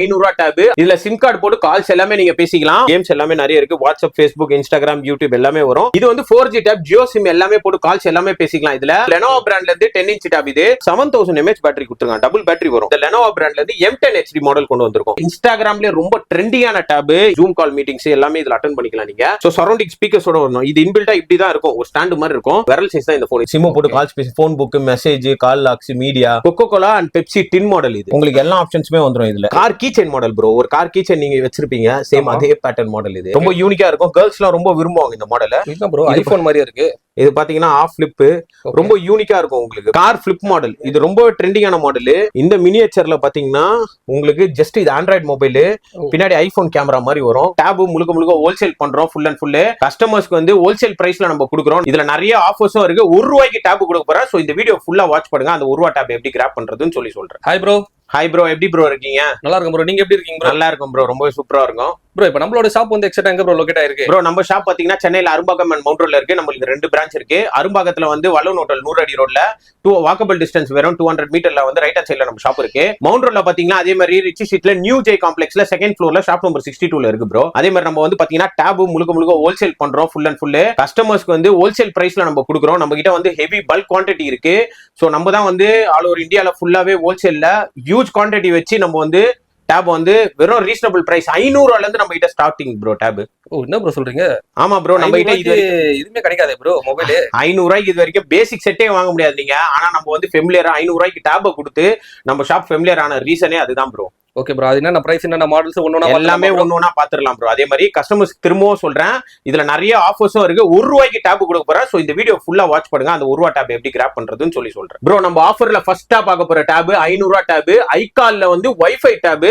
500 tape. இதுல SIM card போட்டு calls எல்லாமே நீங்க பேசிக்கலாம். கேம்ஸ் எல்லாமே நிறைய இருக்கு. வாட்ஸ்அப், ஃபேஸ்புக், இன்ஸ்டாகிராம், யூடியூப் எல்லாமே வரும். இது வந்து 4G டேப், ஜியோ சிம் எல்லாமே போட்டு கால்ஸ் எல்லாமே பேசிக்கலாம். இதுல Lenovo பிராண்ட்ல இருந்து 10 இன்ச் டேப். இது 7000 mAh பேட்டரி கொடுத்துருக்காங்க. டபுள் பேட்டரி வரும். இந்த Lenovo பிராண்ட்ல இருந்து M10 HD மாடல் கொண்டு வந்திருக்கும். இன்ஸ்டாகிராம்ல ரொம்ப ட்ரெண்டியான டேப். ஜூம் கால் மீட்டிங்ஸ் எல்லாமே இதுல அட்டெண்ட் பண்ணிக்கலாம் நீங்க. சோ சரௌண்டிங் ஸ்பீக்கர்ஸோட வரணும். இது இன்பில்டா இப்படி தான் இருக்கும். ஒரு ஸ்டாண்ட் மாதிரி இருக்கும். விரல் சைஸ் தான் இந்த போன். சிம் போட்டு கால்ஸ் பேசி, phone book, message, call logs, media, Coca Cola and Pepsi tin model. இது உங்களுக்கு எல்லா ஆப்ஷன்ஸுமே வந்துரும். இதுல car key chain model bro. ஒரு கார் கீ செயின் நீங்க வச்சிருப்பீங்க, சேம் அதே பேட்டர்ன் மாடல். இது ரொம்ப யூனிக்கா இருக்கும். கேர்ள்ஸ் எல்லாம் ரொம்ப விரும்புவாங்க இந்த மாடல். ப்ரோ ஐபோன் மாதிரியே இருக்கு. இது பாத்தீங்கன்னா ஆஃப் ஃபிளிப், ரொம்ப யூனிக்கா இருக்கும். உங்களுக்கு கார் ஃபிளிப் மாடல். இது ரொம்ப ட்ரெண்டிங்கான மாடல். இந்த மினியேச்சர்ல பாத்தீங்கன்னா உங்களுக்கு ஜஸ்ட் இது ஆண்ட்ராய்டு மொபைல், பின்னாடி ஐபோன் கேமரா மாதிரி வரும். டேப் முழுக்க முழுக்க ஹோல்சேல் பண்றோம். ஃபுல் அண்ட் ஃபுல் கஸ்டமர்ஸ்க்கு வந்து ஹோல்சேல் பிரைஸ்ல நம்ம கொடுக்குறோம். இதுல நிறைய ஆஃபர்ஸும் இருக்கு. ₹1 டேப் கொடுக்க போறேன். சோ இந்த வீடியோ ஃபுல்லா வாட்ச் பண்ணுங்க. அந்த ₹1 டேப் எப்படி கிராப் பண்றதுன்னு சொல்றேன். Hi bro. ஹாய் ப்ரோ, எப்படி ப்ரோ இருக்கீங்க? நல்லா இருக்கும் ப்ரோ. நீங்க எப்படி இருக்கீங்க? நல்லா இருக்கும் ப்ரோ, ரொம்ப சூப்பரா இருக்கும் ப்ரோ. இப்போ நம்மளோட ஷாப் வந்து எக்ஸாக்ட்டா எங்க ப்ரோ லொகேட் ஆயிருக்கு? ப்ரோ நம்ம ஷாப் பாத்தீங்கன்னா சென்னையில அரும்பாக்கம் அண்ட் மவுண்ட் ரோட்ல இருக்கு. நம்மளுக்கு 2 பிரான்ச் இருக்கு. அரும்பாக்கத்துல வந்து வல்லூன் ஹோட்டல் 100 அடி ரோட்ல வாக்கபிள் டிஸ்டன்ஸ் வெறும் 200 மீட்டர்ல வந்து ரைட் ஹேண்ட் சைடுல நம்ம ஷாப் இருக்கு. மவுண்ட் ரோட்ல பாத்தீங்கன்னா அதே மாதிரி ரிச்சி ஸ்ட்ரீட்ல நியூ ஜே காம்ப்ளெக்ஸ்ல செகண்ட் ஃப்ளோர்ல ஷாப் நம்பர் 62ல இருக்கு ப்ரோ. அதே மாதிரி நம்ம வந்து பாத்தீங்கன்னா டேப் முழுக்க முழுக்க ஹோல்சேல் பண்றோம். ஃபுல் அண்ட் ஃபுல் கஸ்டமர்ஸ்க்கு வந்து ஹோல்சேல் பிரைஸ்ல நம்ம கொடுக்குறோம். நம்ம கிட்ட வந்து ஹெவி பல்க் குவான்டிட்டி இருக்கு. சோ நம்ம தான் வந்து ஆல் ஓவர் இந்தியால ஃபுல்லாவே ஹோல்சேல்ல ஹியூஜ் குவான்டிட்டி வச்சு நம்ம வந்து டேப் வந்து வெறும் ரீசனபிள் பிரைஸ் 500 இருந்து நம்ம கிட்ட ஸ்டார்டிங் ப்ரோ டேப். ஓ என்ன ப்ரோ சொல்றீங்க? ஆமா ப்ரோ, நம்ம கிட்ட இது எதுவுமே கிடைக்காது ப்ரோ. மொபைல் 500 இது வரைக்கும் பேசிக் செட்டே வாங்க முடியாது நீங்க. ஆனா நம்ம வந்து ஃபெமிலியரா 500 டேப் கொடுத்து நம்ம ஷாப் ஃபெமிலியர் ஆன ரீசனே அதுதான் ப்ரோ. Okay bro. அது என்ன பிரைஸ், என்ன மாடல்ஸ் ஒண்ணா எல்லாமே ஒண்ணா பாத்துறலாம் ப்ரோ. அதே மாதிரி கஸ்டமர்ஸ் திரும்பவும் சொல்றேன், இதுல நிறைய ஆஃபர்ஸும் இருக்கு. ₹1 டேப் கொடுக்க போறேன். சோ இந்த வீடியோ ஃபுல்லா வாட்ச் பண்ணுங்க. அந்த ₹1 டேப் எப்படி கிராப் பண்றதுன்னு சொல்றேன் ப்ரோ. நம்ம ஆஃபர்ல ஃபர்ஸ்டா பார்க்க போற டேப் 500 டேப். ஐகால்ல வந்து வைஃபை டேப்.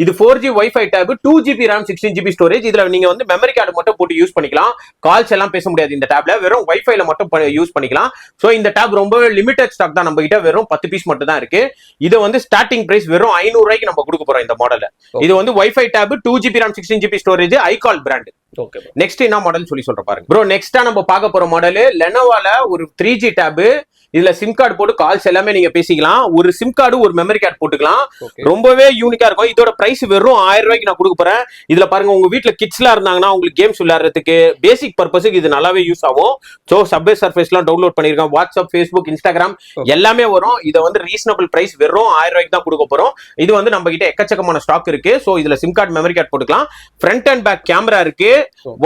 இது 4G wifi tab, 2GB RAM, 16GB storage. இதுல நீங்க வந்து மெமரி கார்டு மட்டும் போட்டு யூஸ் பண்ணிக்கலாம். கால்ஸ் எல்லாம் பேச முடியாது இந்த டேப்ல. வெறும் வைஃபைல மட்டும் யூஸ் பண்ணிக்கலாம். சோ இந்த டேப் ரொம்ப லிமிடெட் ஸ்டாக் தான். நம்ம கிட்ட வெறும் 10 பீஸ் மட்டும் தான் இருக்கு. இது வந்து ஸ்டார்டிங் பிரைஸ் வெறும் ₹500 நம்ம கொடுக்க போறோம் இந்த மாடல்ல. இது வந்து WiFi tab, 2GB RAM, 16GB storage, iKall brand. Okay. Next என்ன மாடல் சொல்றேன் பாருங்க ப்ரோ. நெக்ஸ்டா நம்ம பார்க்க போற மாடல் லெனோவால ஒரு 3G டேப். இதுல சிம் கார்டு போட்டு கால்ஸ் எல்லாமே நீங்க பேசிக்கலாம். ஒரு சிம் கார்டு, ஒரு மெமரி கார்டு போட்டுக்கலாம். ரொம்பவே யூனிக்கா இருக்கும். இதோட பிரைஸ் வெறும் ₹1000 நான் கொடுக்க போறேன். இதுல பாருங்க, உங்க வீட்டுல கிட்ஸ்லாம் இருந்தாங்கன்னா உங்களுக்கு கேம்ஸ் விளையாடுறதுக்கு பேசிக் பர்பஸுக்கு இது நல்லாவே யூஸ் ஆகும். சோ சப்வே சர்ஃபேஸ் எல்லாம் டவுன்லோட் பண்ணிருக்கேன். வாட்ஸ்அப், ஃபேஸ்புக், இன்ஸ்டாகிராம் எல்லாமே வரும். இதை வந்து ரீசனபிள் பிரைஸ் வெறும் ₹1000 தான் கொடுக்க போறோம். இது வந்து நம்ம கிட்ட எக்கச்சக்கமான ஸ்டாக் இருக்கு. சோ இதுல சிம் கார்டு, மெமரி கார்டு போட்டுக்கலாம். ஃப்ரண்ட் அண்ட் பேக் கேமரா இருக்கு.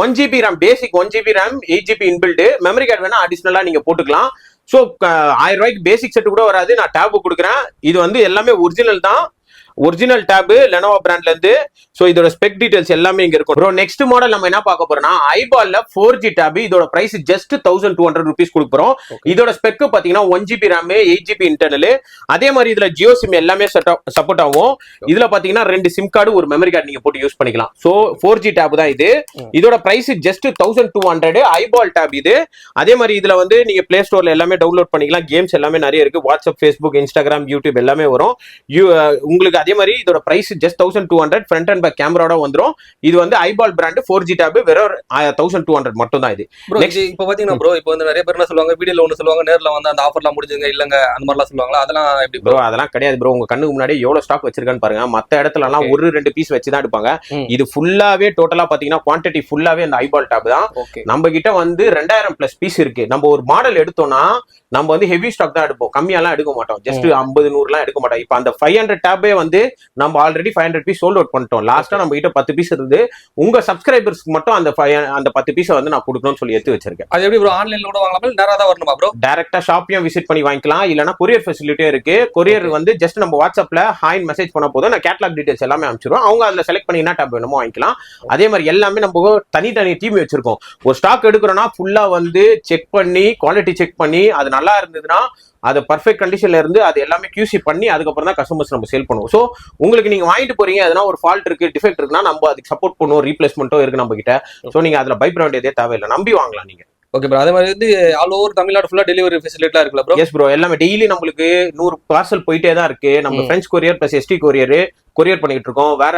1GB RAM பேசிக், 1GB RAM, 8GB inbuilt. Memory card வேணா அடிஷனலா நீங்க போட்டுக்கலாம். சோ ₹1000 பேசிக் செட் கூட வராது. நான் டேப் கொடுக்குறேன். இது வந்து எல்லாமே ஒரிஜினல் தான். ஒரிஜினல் டேப் Lenovo பிராண்ட்ல இருந்து. சோ இதோட ஸ்பெக் டீடைல்ஸ் எல்லாமே இங்க இருக்கும் ப்ரோ. நெக்ஸ்ட் மாடல் நம்ம என்ன பார்க்க போறோம்னா ஐபால்ல 4G டேப். இதோட பிரைஸ் ஜஸ்ட் ₹1200 கொடுக்க போறோம். இதோட ஸ்பெக் பாத்தீங்கன்னா 1GB RAM, 8GB இன்டர்னல். அதே மாதிரி இதுல ஜியோ சிம் எல்லாமே சப்போர்ட் ஆகும். இதுல பாத்தீங்கன்னா 2 சிம் கார்டு, ஒரு மெமரி கார்டு நீங்க போட்டு யூஸ் பண்ணிக்கலாம். சோ 4G டேப் தான் இது. இதோட பிரைஸ் ஜஸ்ட் 1200 ஐபால் டேப் இது. அதே மாதிரி இதுல வந்து நீங்க பிளே ஸ்டோர்ல எல்லாமே டவுன்லோட் பண்ணிக்கலாம். கேம்ஸ் எல்லாமே நிறைய இருக்கு. வாட்ஸ்அப், ஃபேஸ்புக், இன்ஸ்டாகிராம், யூடியூப் எல்லாமே வரும். உங்களுக்கு அதே மாதிரி இதோட price just 1200. Front and back கேமராவோட வந்துரும். இது வந்து ஐபால் பிராண்ட் 4G டேப் வெறும் 1200 மட்டும் தான் இது. நெக்ஸ்ட் இப்போ பாத்தீங்கன்னா ப்ரோ, இப்போ வந்து நிறைய பேர் என்ன சொல்லுவாங்க, வீடியோல ஒன்னு சொல்லுவாங்க, நேர்ல வந்து அந்த ஆஃபர்லாம் முடிஞ்சுங்க இல்லங்க அந்த மாதிரிலாம் சொல்லுவாங்களா? அதெல்லாம் எப்படி ப்ரோ? அதெல்லாம் கிடையாது ப்ரோ. உங்க கண்ணுக்கு முன்னாடி எவ்வளவு ஸ்டாக் வச்சிருக்கான்னு பாருங்க. மத்த இடத்துல எல்லாம் 1-2 பீஸ் வச்சுதான் எடுப்பாங்க. இது ஃபுல்லாவே டோட்டலா பாத்தீங்கன்னா குவான்டிட்டி ஃபுல்லாவே அந்த ஐபால் டேப் தான். நம்ம கிட்ட வந்து 2000+ பீஸ் இருக்கு. நம்ம ஒரு மாடல் எடுத்தோம்னா நம்ம வந்து ஹெவி ஸ்டாக் தான் எடுப்போம். கம்மியாலாம் எடுக்க மாட்டோம். ஜஸ்ட் 50-100 எடுக்க மாட்டோம். இப்ப அந்த 500 டேபே வந்து நம்ம ஆல்ரெடி 500 பீஸ் சோல்ட் அவுட் பண்ணிட்டோம். லாஸ்டா நம்ம கிட்ட 10 பீஸ் இருந்து உங்க சப்ஸ்கிரைபர்ஸ்க்கு மட்டும் அந்த 10 பீஸை வந்து நான் கொடுக்கணும்னு சொல்லி எடுத்து வச்சிருக்கேன். அது எப்படி ப்ரோ? ஆன்லைன்ல கூட வாங்கலாமா, நேரா தான் வரணுமா ப்ரோ? டைரக்டா ஷாப்பையும் விசிட் பண்ணி வாங்கிக்கலாம். இல்லனா கொரியர் ஃபெசிலிட்டியும் இருக்கு. கொரியர் வந்து ஜஸ்ட் நம்ம வாட்ஸ்அப்ல ஹாய் மெசேஜ் பண்ண போதும் நான் கேட்டலாக் டீடைல்ஸ் எல்லாமே அனுப்பிச்சிடுவோம். அவங்க அதுல செலக்ட் பண்ணி என்ன டேப் வேணுமோ வாங்கிக்கலாம். அதே மாதிரி எல்லாமே நம்ம தனி டீம் வச்சிருக்கோம். ஒரு ஸ்டாக் எடுக்கிறோம்னா ஃபுல்லா வந்து செக் பண்ணி, குவாலிட்டி செக் பண்ணி, அது நல்லா இருந்ததுன்னா அது பர்ஃபெக்ட் கண்டிஷன்ல இருந்து அது எல்லாமே QC பண்ணி அதுக்கப்புறம் தான் கஸ்டமர்ஸ் நம்ம சேல் பண்ணுவோம். ஸோ உங்களுக்கு நீங்க வாங்கிட்டு போறீங்க, எதனா ஒரு ஃபால்ட் இருக்கு, டிஃபெக்ட் இருக்குன்னா நம்ம அதுக்கு சப்போர்ட் பண்ணுவோம். ரீப்ளேஸ்மெண்ட்டும் இருக்கு நம்ம கிட்ட. ஸோ நீங்க அதுல பயப்பட வேண்டியதே தேவையில்லை. நம்பி வாங்கலாம் நீங்க. Okay bro. அதே மாதிரி வந்து ஆல் ஓவர் தமிழ்நாடு ஃபுல்லா டெலிவரி ஃபெசிலிட்டிலாம் இருக்குல்ல ப்ரோ? Yes bro. எல்லாமே டெய்லி நம்மளுக்கு 100 பார்சல் போயிட்டே தான் இருக்கு. நம்ம French courier plus ST courier, courier பண்ணிட்டு இருக்கோம். வேற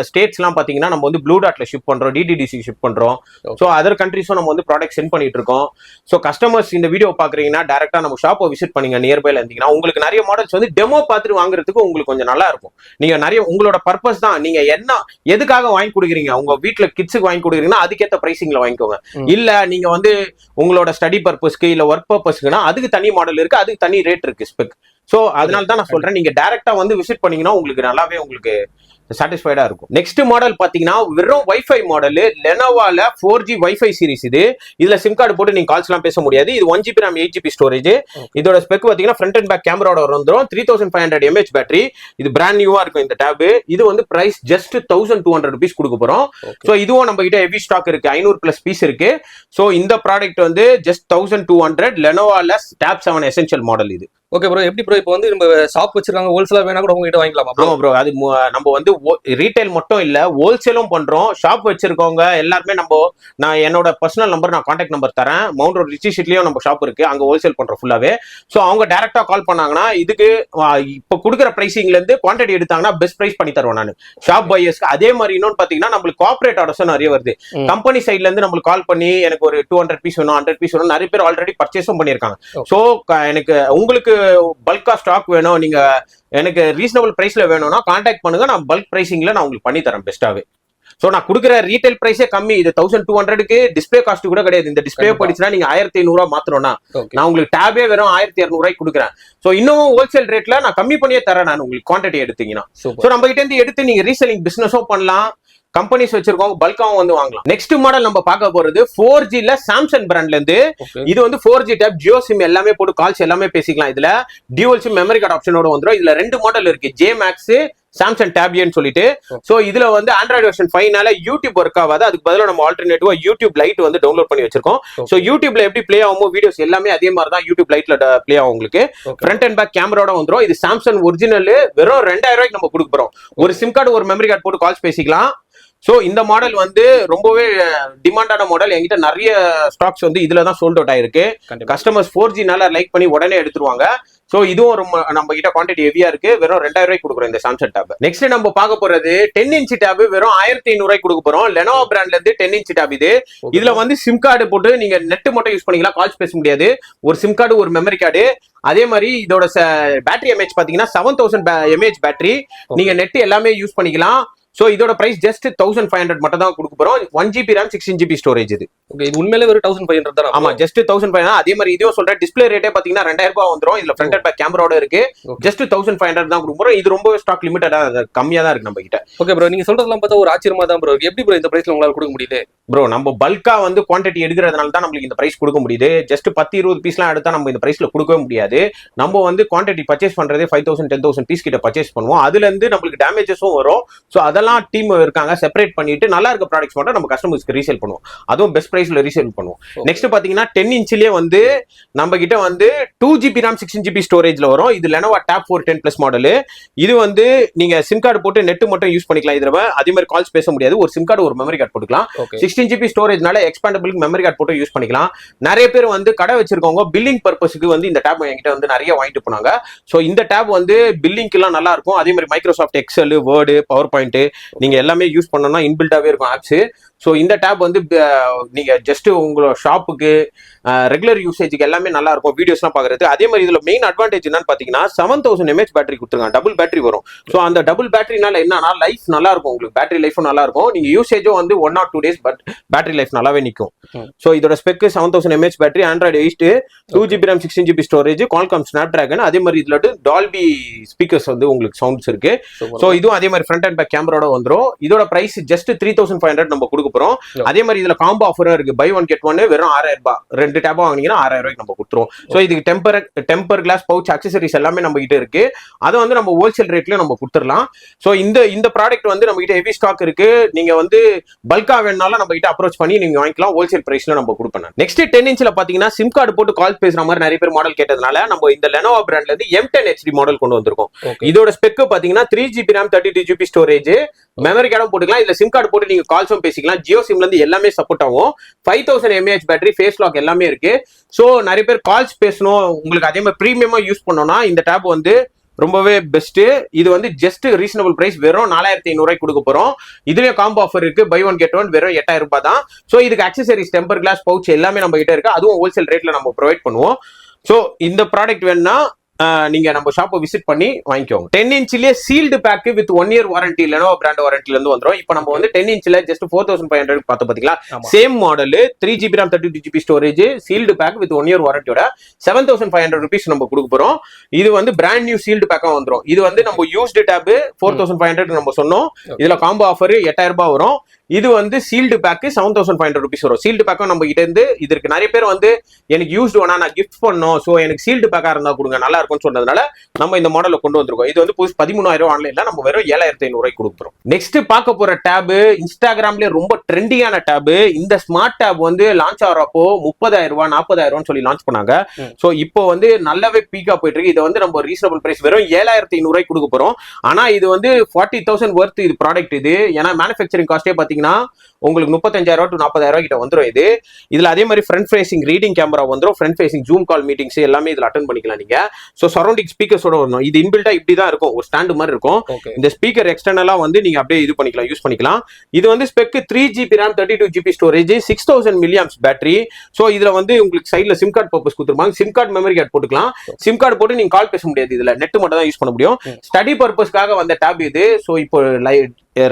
ஸ்டேட்ஸ் எல்லாம் பாத்தீங்கன்னா நம்ம வந்து ப்ளூ டாட்ல ஷிப் பண்றோம், டிடிடிசி ஷிப் பண்றோம். ஸோ அதர் கண்ட்ரீஸும் நம்ம வந்து ப்ராடக்ட் சென்ட் பண்ணிட்டு இருக்கோம். ஸோ கஸ்டமர்ஸ் இந்த வீடியோ பாக்குறீங்கன்னா டேரக்டா நம்ம ஷாப்பை விசிட் பண்ணீங்க, நியர்பைல இருந்தீங்கன்னா உங்களுக்கு நிறைய மாடல்ஸ் வந்து டெமோ பார்த்துட்டு வாங்குறதுக்கு உங்களுக்கு கொஞ்சம் நல்லா இருக்கும். நீங்க நிறைய உங்களோட பர்பஸ் தான், நீங்க என்ன எதுக்காக வாங்கி கொடுக்குறீங்க, உங்க வீட்டுல கிட்ஸுக்கு வாங்கி கொடுக்குறீங்கன்னா அதுக்கேற்ற பிரைசிங்ல வாங்கிக்கோங்க. இல்ல நீங்க வந்து உங்களோட ஸ்டடி பர்பஸ்க்கு இல்ல ஒர்க் பர்பஸ்க்குன்னா அதுக்கு தனி மாடல் இருக்கு, அதுக்கு தனி ரேட் இருக்கு ஸ்பெக். சோ அதனால தான் நான் சொல்றேன், நீங்க டைரக்டா வந்து விசிட் பண்ணீங்கன்னா உங்களுக்கு நல்லாவே உங்களுக்கு சாட்டிஸ்ஃபைடா இருக்கும். நெக்ஸ்ட் மாடல் பாத்தீங்கன்னா வெறும் வைஃபை மாடல், லெனோவால 4G வைஃபை சீரிஸ். இதுல சிம் கார்டு போட்டு நீங்க கால்ஸ் எல்லாம் பேச முடியாது. இது 1GB RAM 8GB ஸ்டோரேஜ். இதோட ஸ்பெக் பாத்தீங்கன்னா ஃப்ரண்ட் அண்ட் பேக் கேமராவோட வந்துரும். 3500 mAh பேட்டரி. இது பிராண்ட் நியூவா இருக்கும் இந்த டேப். இது வந்து பிரைஸ் ஜஸ்ட் 1200 rupees கொடுக்க போறோம். சோ இதுவும் நம்ம கிட்ட ஹெவி ஸ்டாக் இருக்கு, 500+ பீஸ் இருக்கு. சோ இந்த ப்ராடக்ட் வந்து ஜஸ்ட் 1200 லெனோவால டேப் 7 எசென்ஷியல் மாடல். இது ஓகே ப்ரோ. எப்படி ப்ரோ இப்போ வந்து நம்ம ஷாப் வச்சிருக்காங்க, ஹோல்சேலா வேணா கூட உங்ககிட்ட வாங்கிக்கலாமா? ஆமா ப்ரோ, அது நம்ம வந்து ரீட்டைல் மட்டும் இல்ல, ஹோல்சேலும் பண்றோம். ஷாப் வச்சிருக்கவங்க எல்லாருமே நான் என்னோட பர்சனல் நம்பர், நான் கான்டாக்ட் நம்பர் தரேன். மவுண்ட் ரோட் ரிச்சி ஷீட்லயும் நம்ம ஷாப் இருக்கு, அங்க ஹோல்சேல் பண்றோம் ஃபுல்லாவே. சோ அவங்க டைரக்டா கால் பண்ணாங்கன்னா இதுக்கு இப்ப கொடுக்குற பிரைசிங்ல இருந்து குவான்டிட்டி எடுத்தாங்கன்னா பெஸ்ட் பிரைஸ் பண்ணி தருவேன் நான் ஷாப் பையர்ஸ்க்கு. அதே மாதிரி இன்னொன்னு பாத்தீங்கன்னா நம்மளுக்கு கார்பரேட் ஆர்டர்ஸ் நிறைய வருது. கம்பெனி சைட்ல இருந்து நம்மளுக்கு கால் பண்ணி எனக்கு ஒரு 200 பீஸ் வேணும், 100 பீஸ் வேணும், நிறைய பேர் ஆல்ரெடி பர்ச்சேஸும் பண்ணிருக்காங்க. சோ எனக்கு உங்களுக்கு பல்கா ஸ்டாக் வேணும், நீங்க எனக்கு ரீசனபிள் பிரைஸ்ல வேணும்னா கான்டாக்ட் பண்ணுங்க, நான் பல்க் பிரைசிங்ல நான் உங்களுக்கு பண்ணி தரேன் பெஸ்ட்டாவே. சோ நான் கொடுக்குற ரீட்டைல் பிரைஸே கம்மி. இது 1200க்கு டிஸ்பிளே காஸ்ட் கூட கிடையாது. இந்த டிஸ்பிளே படிச்சுன்னா நீங்க 1500 மாத்தணும்னா நான் உங்களுக்கு டேபே வெறும் 1200 கொடுக்குறேன். சோ இன்னும் ஹோல்சேல் ரேட்ல நான் கம்மி பண்ணியே தரேன் நான் உங்களுக்கு குவான்டிட்டி எடுத்தீங்கன்னா. சோ நம்ம கிட்ட இருந்து எடுத்து நீங்க ரீசெல்லிங் பிசினஸும் பண்ணலாம், கம்பெனிஸ் வச்சிருக்கோம், பல்காவும் வந்து வாங்கலாம். நெக்ஸ்ட் மாடல் நம்ம பார்க்க போறது 4Gல சாம்சங் பிராண்ட்ல இருந்து. இது வந்து 4G டேப், ஜியோ சிம் எல்லாமே போட்டு கால்ஸ் எல்லாமே பேசிக்கலாம். இதுல டியூவல் சிம் மெமரி கார்டு ஆப்ஷனோட வந்துரும். இதுல 2 மாடல் இருக்கு, ஜே மேக்ஸ், சாம்சங் டேபியன்னு சொல்லிட்டு. சோ இதுல வந்து ஆண்ட்ராய்டு வெர்ஷன் 5னால யூடியூப் ஒர்க் ஆகாது, அதுக்கு பதிலா நம்ம ஆல்டர்னேட்டிவா யூடியூப் லைட் வந்து டவுன்லோட் பண்ணி வச்சிருக்கோம். சோ யூடியூப்ல எப்படி பிளே ஆகுமோ வீடியோஸ் எல்லாமே அதே மாதிரி தான் யூடியூப் லைட்ல பிளே ஆகும் உங்களுக்கு. ஃப்ரண்ட் அண்ட் பேக் கேமராவோட வந்துரும். இது சாம்சங் ஒரிஜினல், வெறும் 2000 நம்ம கொடுக்க போறோம். ஒரு சிம் கார்டு ஒரு மெமரி கார்டு போட்டு கால்ஸ் பேசிக்கலாம். சோ இந்த மாடல் வந்து ரொம்பவே டிமாண்டான மாடல். என்கிட்ட நிறைய ஸ்டாக்ஸ் வந்து இதுல தான் சோல்ட் அவுட் ஆயிருக்கு. கஸ்டமர்ஸ் 4Gனால லைக் பண்ணி உடனே எடுத்துருவாங்க. சோ இதுவும் நம்ம கிட்ட குவான்டிட்டி ஹெவியா இருக்கு. வெறும் 2000 கொடுக்குறோம் இந்த சாம்சங் டேப். நெக்ஸ்ட் நம்ம பார்க்க போறது 10 இன்ச் டேப், வெறும் 1500 கொடுக்க போறோம். லெனோவா பிராண்ட்ல இருந்து 10 இன்ச் டேப். இதுல வந்து சிம் கார்டு போட்டு நீங்க நெட் மட்டும் யூஸ் பண்ணிக்கலாம், கால்ஸ் பேச முடியாது. ஒரு சிம் கார்டு ஒரு மெமரி கார்டு. அதே மாதிரி இதோட பேட்டரி எம்ஏஹெச் பாத்தீங்கன்னா 7000 mAh பேட்டரி. நீங்க நெட் எல்லாமே யூஸ் பண்ணிக்கலாம். சோ இதோட பிரைஸ் ஜஸ்ட் 1500 மட்டும் தான் கொடுக்க போறோம். 1GB RAM 16GB storage. இது உண்மையிலே ஒரு 1500 தான். ஆமா, ஜஸ்ட் 1500. அதே மாதிரி இதுவும் சொல்றேன், டிஸ்பிளே ரேட்டே பாத்தீங்கன்னா 2000 ரூபாய் வந்துரும். இதுல ஃப்ரண்ட் அண்ட் பேக் கேமராவோட இருக்கு. ஜஸ்ட் 1500 தான் கொடுக்க போறோம். இது ரொம்ப ஸ்டாக் லிமிட்டடா கம்மியா தான் இருக்கு நம்ம கிட்ட. ஓகே ப்ரோ, நீங்க சொல்றதெல்லாம் பார்த்தா ஒரு ஆச்சரியமா தான் ப்ரோ. எப்படி ப்ரோ இந்த பிரைஸ்ல உங்களால கொடுக்க முடியுது? ப்ரோ நம்ம பல்கா வந்து குவான்டிட்டி எடுக்கிறதுனால தான் நம்மளுக்கு இந்த பிரைஸ் கொடுக்க முடியுது. ஜஸ்ட் 10-20 பீஸ்லாம் எடுத்தா நம்ம இந்த பிரைஸ்ல கொடுக்கவே முடியாது. நம்ம வந்து குவான்டிட்டி பர்ச்சேஸ் பண்றதே 5000-10,000 பீஸ் கிட்ட பர்ச்சேஸ் பண்ணுவோம். அதுல இருந்து நம்மளுக்கு டேமேஜஸும் வரும். சோ அதெல்லாம் டீம் இருக்காங்க, செப்பரேட் பண்ணிட்டு நல்லா இருக்க ப்ராடக்ட்ஸ் மட்டும் நம்ம கஸ்டமர்ஸ்க்கு ரீசேல் பண்ணுவோம். அதுவும் பெஸ்ட் பிரைஸ்ல ரீசேல் பண்ணுவோம். நெக்ஸ்ட் பாத்தீங்கன்னா 10 இன்ச்லயே வந்து நம்ம கிட்ட வந்து 2GB RAM 16GB ஸ்டோரேஜ்ல வரும். இது Lenovo Tab 4 10+ மாடல். இது வந்து நீங்க சிம் கார்டு போட்டு நெட் மட்டும் யூஸ் பண்ணிக்கலாம். இதுல அதே மாதிரி கால்ஸ் பேச முடியாது. ஒரு சிம் கார்டு ஒரு மெமரி கார்டு போட்டுக்கலாம். 16GB ஸ்டோரேஜ்னால எக்ஸ்பாண்டபிள் மெமரி கார்டு போட்டு யூஸ் பண்ணிக்கலாம். நிறைய பேர் வந்து கடை வச்சிருக்கவங்க பில்லிங் பர்பஸ்க்கு வந்து இந்த டேப் என்கிட்ட வந்து நிறைய வாங்கிட்டு போனாங்க. சோ இந்த டேப் வந்து பில்லிங்க்கு எல்லாம் நல்லா இருக்கும். அதே மாதிரி Microsoft Excel, word, power point நீங்க எல்லாமே யூஸ் பண்ணோம்னா இன்பில்டாவே இருக்கும் ஆப்ஸ். ஸோ இந்த டேப் வந்து நீங்க ஜஸ்ட் உங்களோட ஷாப்புக்கு ரெகுலர் யூசேஜுக்கு எல்லாமே நல்லா இருக்கும், வீடியோஸ்லாம் பார்க்கறது. அதே மாதிரி இதுல மெயின் அட்வான்டேஜ் என்னன்னு பாத்தீங்கன்னா 7000 mAh பேட்டரி கொடுத்துருக்காங்க, டபுள் பேட்டரி வரும். ஸோ அந்த டபுள் பேட்டரினால என்னன்னா லைஃப் நல்லா இருக்கும், உங்களுக்கு பேட்டரி லைஃபும் நல்லா இருக்கும். நீங்க யூசேஜும் வந்து 1 or 2 days but battery life நல்லாவே நிற்கும். ஸோ இதோட spec 7000 mAh battery, Android 8, 2GB RAM 16GB storage, Qualcomm Snapdragon. அதே மாதிரி இதுல டால்பி ஸ்பீக்கர்ஸ் வந்து உங்களுக்கு சவுண்ட்ஸ் இருக்கு. ஸோ இதுவும் அதே மாதிரி ஃப்ரண்ட் அண்ட் பேக் கேமராவோட வந்துடும். இதோட பிரைஸ் ஜஸ்ட் 3500 நம்ம கொடுக்க போறோம். அதே மாதிரி இதுல காம்போ ஆஃபரும் இருக்கு, பை ஒன் கெட் ஒன் வெறும் 6000 ரூபாய். 2 டேப் வாங்கினீங்கன்னா 6000 ரூபாய்க்கு நம்ம கொடுத்துருவோம். ஸோ இதுக்கு டெம்பர் கிளாஸ், பவுச், அக்சசரிஸ் எல்லாமே நம்ம கிட்ட இருக்கு. அதை வந்து நம்ம ஹோல்சேல் ரேட்ல நம்ம கொடுத்துடலாம். ஸோ இந்த ப்ராடக்ட் வந்து நம்ம கிட்ட ஹெவி ஸ்டாக் இருக்கு. நீங்க வந்து பல்கா வேணாலும் நம்ம கிட்ட அப்ரோச் பண்ணி நீங்க வாங்கிக்கலாம், ஹோல்சேல் பிரைஸ்ல நம்ம கொடுப்போம். நெக்ஸ்ட் 10 இன்ச்ல பாத்தீங்கன்னா சிம் கார்டு போட்டு கால் பேசுற மாதிரி நிறைய பேர் மாடல் கேட்டதுனால நம்ம இந்த Lenovo பிராண்ட்ல இருந்து M10 HD மாடல் கொண்டு வந்திருக்கோம். இதோட ஸ்பெக் பாத்தீங்கன்னா 3GB RAM 32GB storage, memory கார்டும் போட்டுக்கலாம். இதுல சிம் கார்டு போட்டு நீங்க கால்ஸும் பேசிக்கலாம். ஜியோ சிம்ல இருந்து எல்லாமே சப்போர்ட் ஆகும். 5000 mAh பேட்டரி, ஃபேஸ் லாக் எல்லாமே இருக்கு. சோ நிறைய பேர் கால்ஸ் பேசணும், உங்களுக்கு அதே மாதிரி பிரீமியமா யூஸ் பண்ணோம்னா இந்த டேப் வந்து ரொம்பவே பெஸ்ட். இது வந்து ஜஸ்ட் ரீசனபிள் பிரைஸ், வெறும் 4500 கொடுக்க போறோம். இதுலயும் காம்போ ஆஃபர் இருக்கு, பை ஒன் கெட் ஒன், வெறும் 8000 ரூபாய் தான். சோ இதுக்கு அக்சசரிஸ், டெம்பர் கிளாஸ், பவுச் எல்லாமே நம்ம கிட்ட இருக்கு. அதுவும் ஹோல்சேல் ரேட்ல நம்ம ப்ரொவைட் பண்ணுவோம். சோ இந்த ப்ராடக்ட் வேணும்னா நீங்க நம்ம ஷாப்பை விசிட் பண்ணி வாங்கிக்கோங்க. 10 இன்ச்லயே sealed pack with 1 year warranty, Lenovo brand வாரண்டில இருந்து வந்துரும். இப்போ நம்ம வந்து 10 இன்ச்ல ஜஸ்ட் 4500 பார்த்தோம் பாத்தீங்களா. Same model 3GB RAM 32GB storage, sealed pack with 1 year வாரண்டியோட 7500 rupees நம்ம கொடுக்க போறோம். இது வந்து பிராண்ட் நியூ சீல்டு பேக்கா வந்துரும். இது வந்து நம்ம யூஸ்டு டேப் 4500 நம்ம சொன்னோம். இதுல காம்போ ஆஃபர் 8000 ரூபாய் வரும். இது வந்து சீல்டு பேக் 7500 rupees வரும். சீல்டு பேக்கும் நம்ம கிட்ட இருந்து இது இருக்கு. நிறைய பேர் வந்து எனக்கு யூஸ்டு வேணா, நான் கிஃப்ட் பண்ணோம், சோ எனக்கு சீல்டு பேக்கா இருந்தா கொடுங்க, நல்லா இருக்கும்னு சொன்னதுனால நம்ம இந்த மாடலை கொண்டு வந்திருக்கோம். இது வந்து 13000 ஆன்லைன்ல நம்ம வெறும் 7500 கொடுக்குறோம். நெக்ஸ்ட் பார்க்க போற டேப் இன்ஸ்டாகிராம்ல ரொம்ப ட்ரெண்டியான டேப். இந்த ஸ்மார்ட் டேப் வந்து லான்ச் ஆகிறப்போ 30000 ரூபாய் 40000 சொல்லி லான்ச் பண்ணாங்க. சோ இப்போ வந்து நல்லாவே பீக்கா போயிட்டு இருக்கு. இது வந்து நம்ம ரீசனபிள் பிரைஸ் வெறும் 7500 கொடுக்க போறோம். ஆனா இது வந்து 40,000 வர்த் இது ப்ராடக்ட். இது ஏன்னா மேனுஃபேக்சரிங் காஸ்டே பாத்தீங்கன்னா உங்களுக்கு 35000 to 40000 கிட்ட வந்துரும். இதுல அதே மாதிரி ஃப்ரண்ட் ஃபேசிங் ரீடிங் கேமரா வந்துரும், ஃப்ரண்ட் ஃபேசிங் ஜூம் கால் மீட்டிங்ஸ் எல்லாமே இதுல அட்டெண்ட் பண்ணிக்கலாம் நீங்க. சோ சரௌண்டிங் ஸ்பீக்கர்ஸோட வரணும். இது இன்பில்டா இப்படிதான் இருக்கும், ஒரு ஸ்டாண்ட் மாதிரி இருக்கும். இந்த ஸ்பீக்கர் எக்ஸ்டர்னலா வந்து நீங்க அப்படியே இது பண்ணிக்கலாம், யூஸ் பண்ணிக்கலாம். இது வந்து spec 3GB RAM 32GB storage, 6000 mAh battery. So இதுல வந்து உங்களுக்கு சைட்ல சிம் கார்டு பர்பஸ் கொடுத்துருப்பாங்க. சிம் கார்டு மெமரி கார்டு போட்டுக்கலாம். சிம் கார்டு போட்டு நீங்க கால் பேச முடியாது, இதுல நெட் மட்டும் தான் யூஸ் பண்ண முடியும். ஸ்டடி பர்பஸ்க்காக வந்த டேப் இது. சோ இப்போ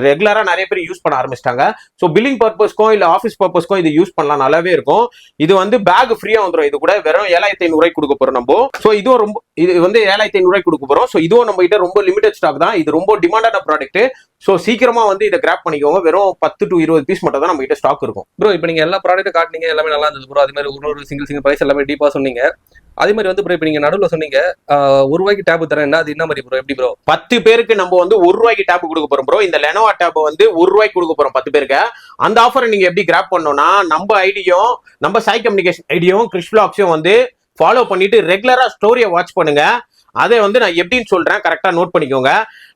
ரெகுலரா நிறைய பேர் யூஸ் பண்ண ஆரம்பிச்சிட்டாங்க. சோ பில்லிங் பர்பஸ்க்கும் இல்ல ஆஃபீஸ் பர்பஸ்க்கும் இது யூஸ் பண்ணலாம், நல்லாவே இருக்கும். இது வந்து பேக் ஃப்ரீயா வந்துடும். இது கூட வெறும் 7500 கொடுக்க போறோம் நம்ம. சோ இதுவும் ரொம்ப, இது வந்து 7500 கொடுக்க போறோம். சோ இதுவும் நம்ம கிட்ட ரொம்ப லிமிடெட் ஸ்டாக் தான். இது ரொம்ப டிமாண்டான ப்ராடக்ட். சோ சீக்கிரமா வந்து இதை கிராப் பண்ணிக்கோங்க. வெறும் 10 to 20 பீஸ் மட்டும் தான் நம்ம கிட்ட ஸ்டாக் இருக்கும். ப்ரோ இப்போ நீங்க எல்லா ப்ராடக்ட்டும் காட்டினீங்க, எல்லாமே நல்லா இருந்தது ப்ரோ. அதே மாதிரி ஒரு சிங்கிள் பிரைஸ் எல்லாமே டீப்பா சொன்னீங்க. அதே மாதிரி வந்து ப்ரோ இப்போ நீங்க நடுவில் சொன்னீங்க ₹1 டேப் தரேன், அது என்ன மாதிரி ப்ரோ, எப்படி ப்ரோ? 10 பேருக்கு நம்ம வந்து ₹1 டேப் கொடுக்க போறோம் ப்ரோ. இந்த லெனோவோ டேப் வந்து ₹1 கொடுக்க போறோம் 10 பேருக்கு. அந்த ஆஃபரை நீங்க எப்படி கிராப் பண்ணணும்னா, நம்ம ஐடியும் நம்ம சாய் கம்யூனிகேஷன் ஐடியும் கிறிஸ் வ்ளாக்ஸையும் வந்து ஃபாலோ பண்ணிட்டு ரெகுலரா ஸ்டோரியை வாட்ச் பண்ணுங்க. அதை வந்து நான் எப்படின்னு சொல்றேன், கரெக்டா நோட் பண்ணிக்கோங்க.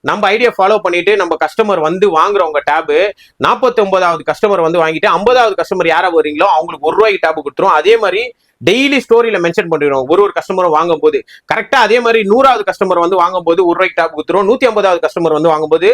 நம்ம ஐடியா ஃபாலோ பண்ணிட்டு நம்ம கஸ்டமர் வந்து வாங்குறவங்க டேப் 49வது கஸ்டமர் வந்து வாங்கிட்டு 50வது கஸ்டமர் யாரா வரீங்களோ அவங்களுக்கு ₹1 டேப் கொடுத்துரும். அதே மாதிரி டெய்லி ஸ்டோரியில மென்ஷன் பண்ணிடுவோம் ஒரு கஸ்டமரும் வாங்கும் போது. கரெக்டா அதே மாதிரி 100வது கஸ்டமர் வந்து வாங்கும் போது ₹1 டேப் கொடுத்துரும். 150வது கஸ்டமர் வந்து வாங்கும்போது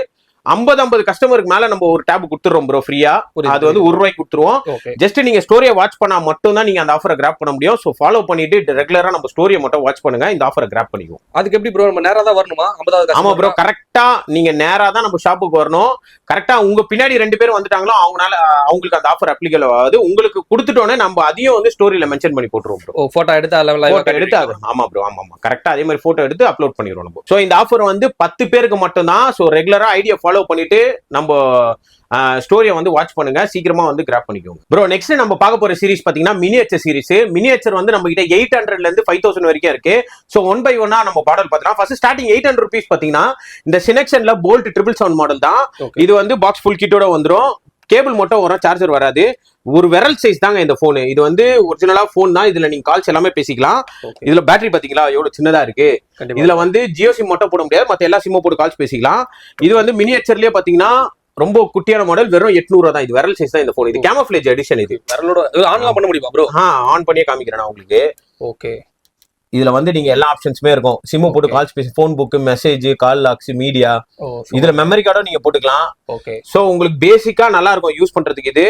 50 கஸ்டமருக்கு மேல நம்ம ஒரு டேப் கொடுத்துறோம் ப்ரோ, ஃப்ரீயா. அது வந்து ₹1 கொடுத்துருவோம். ஜஸ்ட் நீங்க ஸ்டோரியை வாட்ச் பண்ணா மட்டும் தான் நீங்க அந்த ஆஃபரை கிராப் பண்ண முடியும். சோ ஃபாலோ பண்ணிட்டு ரெகுலரா நம்ம ஸ்டோரியை மட்டும் வாட்ச் பண்ணுங்க, இந்த ஆஃபரை கிராப் பண்ணிக்குவோம். அதுக்கு எப்படி ப்ரோ, நம்ம நேரா தான் வரணுமா? 50வது? ஆமா ப்ரோ, கரெக்டா நீங்க நேரா தான் நம்ம ஷாப்புக்கு வரணும். கரெக்டா உங்க பின்னாடி 2 பேர் வந்துட்டாங்களோ அவங்களுக்கு அந்த ஆஃபர் அப்ளிகபிள் ஆகுது. உங்களுக்கு கொடுத்துட்டோன்னே நம்ம அதையும் வந்து ஸ்டோரியில மென்ஷன் பண்ணி போட்டுருவோம் ப்ரோ. போட்டோ எடுத்து ஆகும். ஆமா ப்ரோ, ஆமா கரெக்டா அதே மாதிரி போட்டோ எடுத்து அப்லோட் பண்ணிடுவோம் நம்ம. சோ இந்த ஆஃபர் வந்து 10 பேருக்கு மட்டும் தான். சோ ரெகுலரா ஐடியா ஃபாலோ பண்ணிட்டு நம்ம ஸ்டோரியை வந்து வாட்ச் பண்ணுங்க, சீக்கிரமா வந்து கிராப் பண்ணிக்கோங்க ப்ரோ. நெக்ஸ்ட் நம்ம பார்க்க போற சீரிஸ் பாத்தீங்கன்னா மினியேச்சர் சீரிஸ். மினியேச்சர் வந்து நம்ம கிட்ட 800ல இருந்து 5000 வரைக்கும் இருக்கு. சோ 1 by 1 நம்ம மாடல் பார்த்தலாம். ஃபர்ஸ்ட் ஸ்டார்டிங் 800 rupees பாத்தீங்கன்னா இந்த சினெக்ஷன்ல போல்ட் 777 மாடல் தான். இது வந்து பாக்ஸ் ஃபுல் கிட்டோட வந்துரும். கேபிள் மட்டும் வரும், சார்ஜர் வராது. ஒரு விரல் சைஸ் தாங்க இந்த போன். இது வந்து ஒரிஜினலா போன் தான். இதுல நீங்க கால்ஸ் எல்லாமே பேசிக்கலாம். இதுல பேட்டரி பாத்தீங்களா எவ்வளவு சின்னதா இருக்கு. இதுல வந்து ஜியோ சிம் மட்டும் போட முடியாது, மத்த எல்லா சிம்மும் போட்டு கால்ஸ் பேசிக்கலாம். இது வந்து மினியேச்சர்லயே பாத்தீங்கன்னா ரொம்ப குட்டியான மாடல், வெறும் 800 தான். இது விரல் சைஸ் தான் இந்த போன். இது கேமோஃப்ளேஜ் எடிஷன். இது விரலோட ஆன்லாம் பண்ண முடியுமா ப்ரோ? ஆன் பண்ணியே காமிக்கிறேன் நான் உங்களுக்கு. ஓகே, இதுல வந்து நீங்க எல்லா ஆப்ஷன்ஸுமே இருக்கும். சிம் போட்டு கால்ஸ் பேசி, phone book, message, call logs, media. இதுல மெமரி கார்டும் நீங்க போட்டுக்கலாம். ஓகே, சோ உங்களுக்கு பேசிக்கா நல்லா இருக்கும் யூஸ் பண்றதுக்கு.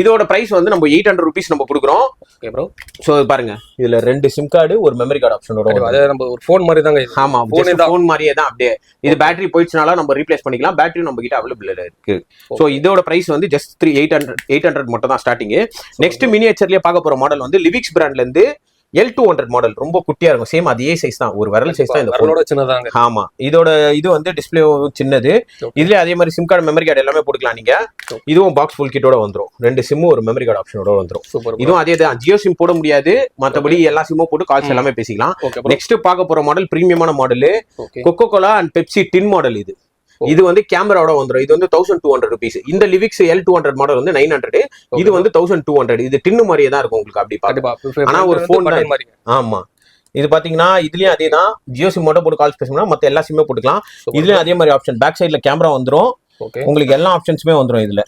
இதோட பிரைஸ் வந்து நம்ம 800 rupees நம்ம கொடுக்குறோம். Okay bro. சோ பாருங்க, இதுல 2 சிம் கார்டு, ஒரு மெமரி கார்டு ஆப்ஷனோட. அதே நம்ம ஒரு போன் மாதிரி தாங்க. ஆமா, போன் மாதிரியே தான். அப்படியே இது பேட்டரி போயிடுச்சுனால நம்ம ரீப்ளேஸ் பண்ணிக்கலாம். பேட்டரி நம்ம கிட்ட அவைலபிள் இருக்கு. சோ இதோட பிரைஸ் வந்து ஜஸ்ட் 800 மட்டும் தான் ஸ்டார்டிங். நெக்ஸ்ட் மினியேச்சர்லயே பார்க்க போற மாடல் வந்து லிவிக்ஸ் பிராண்ட்ல இருந்து L200 மாடல். ரொம்ப குட்டியா இருக்கும். சேம் அதே சைஸ் தான், ஒரு விரல் சைஸ் தான் இந்த விரலோட சின்னதாங்க. ஆமா, இதோட இது வந்து டிஸ்பிளே சின்னது. இதுல அதே மாதிரி சிம் கார்டு, மெமரி கார்டு எல்லாமே போட்டுக்கலாம் நீங்க. இதுவும் பாக்ஸ் ஃபுல் கிட்டோட வந்துரும். 2 சிம், ஒரு மெமரி கார்டு ஆப்ஷனோட வந்துரும். இதுவும் அதே தான். ஜியோ சிம் போட முடியாது, மத்தபடி எல்லா சிம்மும் போட்டு கால்ஸ் எல்லாமே பேசிக்கலாம். நெக்ஸ்ட் பார்க்க போற மாடல் பிரீமியமான model, Coca Cola and Pepsi tin model. இது வந்து கேமராவோட வந்துரும். இது வந்து 1200 rupees. இந்த லிவிக்ஸ் L200 மாடல் வந்து 900. இது வந்து 1200. இது டின்னு மாதிரியே தான் இருக்கும் உங்களுக்கு அப்படி பாக்க. ஆனா ஒரு போன் தான். ஆமா, இது பாத்தீங்கன்னா இதுலயும் அதே தான். ஜியோ சிம் மட்டும் போட்டு கால்ஸ் பேசணும்னா மத்த எல்லா சிம்மே போட்டுக்கலாம். இதுலயும் அதே மாதிரி ஆப்ஷன். பேக் சைடுல கேமரா வந்துரும். உங்களுக்கு எல்லா ஆப்ஷன்ஸுமே வந்துரும் இதுல.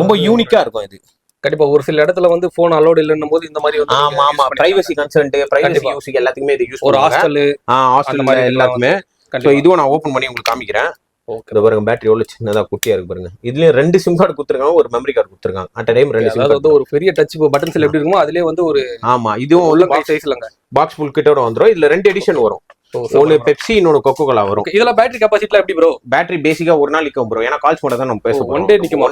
ரொம்ப யூனிக்கா இருக்கும் இது. கண்டிப்பா ஒரு சில இடத்துல வந்து போன் அலோட் இல்லன்னும் போது இந்த மாதிரி வந்து ஆமா ஆமா பிரைவசி கன்சர்ன் பிரைவசி கண்டிப்பா. யூஸுக்கு எல்லாத்துக்குமே இது யூஸ் ஒரு பண்ணுவாங்க. ஹாஸ்டல் ஹாஸ்டல் மாதிரி எல்லாத்துக்குமே. ஸோ கண்டிப்பா. இதுவும் நான் ஓப்பன் பண்ணி உங்களுக்கு காமிக்கிறேன். ஓகே. இந்த பாருங்க பேட்டரி எவ்வளவு சின்னதா குட்டியா இருக்கு பாருங்க. இதுலயும் 2 சிம் கார்டு கொடுத்துருக்காங்க, ஒரு மெமரி கார்டு கொடுத்துருக்காங்க. அட் டைம் 2 சிம் அதாவது கார்டு. வந்து ஒரு பெரிய டச் பட்டன் செல் எப்படி இருக்குமோ அதுலயே வந்து ஒரு ஆமா இதுவும் உள்ளங்கை சைஸ்லங்க பாக்ஸ் ஃபுல் கிட்டோட வந்துரும். இதுல 2 எடிஷன் வரும். ஒன்னு பெப்சி இன்னொன்னு கொக்கோ கோலா வரும். இதுல பேட்டரி கெபாசிட்டில எப்படி ப்ரோ? பேட்டரி பேசிக்கா ஒரு நாள் நிக்கும் ப்ரோ. ஏன்னா கால்ஸ் மட்டும் தான் நம்ம பேச போறோம். ஒன் டே நிக்கும்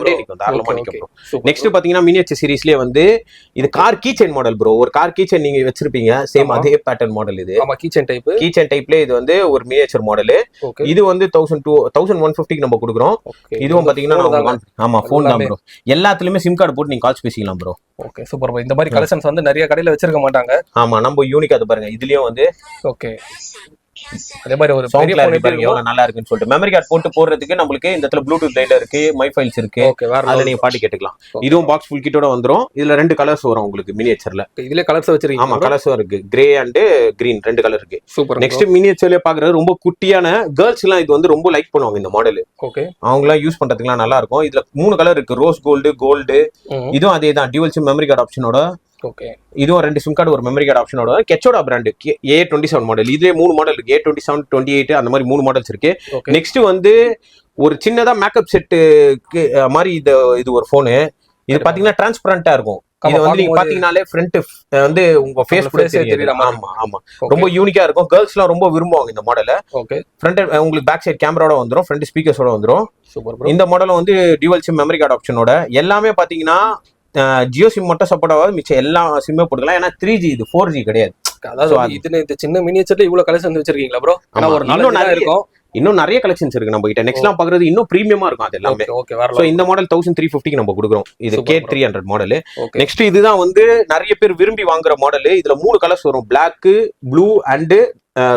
தாராளமா நிக்கும் ப்ரோ. நெக்ஸ்ட் பாத்தீங்கன்னா மினியேச்சர் சீரிஸ்லயே வந்து இது car key chain model bro. ஒரு கார் கீ செயின் நீங்க வச்சிருப்பீங்க, சேம் அதே பேட்டர்ன் மாடல் இது. ஆமா key chain type. Key chain டைப்ல இது வந்து ஒரு மினியேச்சர் மாடல். இது வந்து 1150 நம்ம கொடுக்குறோம். இதுவும் பாத்தீங்கன்னா ஆமா போன் தான் ப்ரோ. எல்லாத்துலயுமே சிம் கார்டு போட்டு நீங்க கால்ஸ் பேசிக்கலாம் ப்ரோ. Okay super bro. இந்த மாதிரி கலெக்ஷன்ஸ் வந்து நிறைய கடையில வச்சிருக்க மாட்டாங்க. ஆமா நம்ம யூனிக் அது பாருங்க. இதுலயும் வந்து ஓகே அதே மாதிரி ஒரு பெரிய ஃபோன் பாருங்க எவ்வளவு நல்லா இருக்குன்னு சொல்லிட்டு மெமரி கார்டு போட்டு போடுறதுக்கு நமக்கு இந்த இடத்துல ப்ளூடூத் லைட் இருக்கு, மை ஃபைல்ஸ் இருக்கு. ஓகே வேற அதுல நீங்க பாட்டு கேட்டுக்கலாம். இதுவும் பாக்ஸ் ஃபுல் கிட்டோட வந்துரும். இதுல 2 கலர்ஸ் வரும் உங்களுக்கு மினியேச்சர்ல. இதுல கலர்ஸ் வச்சிருக்கீங்க? ஆமா கலர்ஸும் இருக்கு, கிரே அண்ட் கிரீன் 2 கலர் இருக்கு. சூப்பர். நெக்ஸ்ட் மினியேச்சர்ல பாக்குறது ரொம்ப குட்டியான கேர்ள்ஸ் எல்லாம் இது வந்து ரொம்ப லைக் பண்ணுவாங்க இந்த மாடல். ஓகே அவங்க எல்லாம் யூஸ் பண்றதுக்குலாம் நல்லா இருக்கும். இதுல 3 கலர் இருக்கு, ரோஸ் கோல்டு. இதுவும் அதே தான் டியூவல் சிம் மெமரி கார்டு ஆப்ஷனோட. ஓகே இதுவும் 2 சிம் கார்டு ஒரு மெமரி கார்டு ஆப்ஷனோட. Kechaoda brand A27 model. இதுலயே 3 மாடல் இருக்கு, A27 28 அந்த மாதிரி 3 மாடல்ஸ் இருக்கு. நெக்ஸ்ட் வந்து ஒரு சின்னதா மேக்கப் செட்டு மாதிரி இது ஒரு போனு. இது பாத்தீங்கன்னா டிரான்ஸ்பரண்டா இருக்கும். இது வந்து நீங்க பாத்தீங்கன்னாலே ஃப்ரண்ட் வந்து உங்க ஃபேஸ் கூட தெரியும். ஆமா ஆமா ரொம்ப யூனிக்கா இருக்கும். கேர்ள்ஸ் எல்லாம் ரொம்ப விரும்புவாங்க இந்த மாடலை. ஓகே ஃப்ரண்ட் உங்களுக்கு பேக் சைடு கேமராவோட வந்துரும், ஃப்ரண்ட் ஸ்பீக்கர்ஸோட வந்துரும். Super bro. இந்த மாடல் வந்து டியூவல் சிம் மெமரி கார்டு ஆப்ஷனோட. எல்லாமே பாத்தீங்கன்னா ஜியோ சிம் மட்டும் சப்போர்ட் ஆகாது, மிச்சம் எல்லா சிம்மே போட்டுக்கலாம். ஏன்னா 3G இது 4G கிடையாது. அதாவது இதுல இந்த சின்ன மினியேச்சர்ல இவ்வளவு கலெக்ஷன் வச்சிருக்கீங்களா ப்ரோ? ஆனா ஒரு நல்ல நிறைய இருக்கும். இன்னும் நிறைய கலெக்ஷன்ஸ் இருக்கு நம்ம கிட்ட. நெக்ஸ்ட்லாம் பாக்குறது இன்னும் பிரீமியமா இருக்கும் அது எல்லாமே. ஓகே வேற. சோ இந்த மாடல் 1350 நம்ம கொடுக்குறோம். இது K300 மாடல். நெக்ஸ்ட் இதுதான் வந்து நிறைய பேர் விரும்பி வாங்குற மாடல். இதுல 3 கலர்ஸ் வரும், black, blue and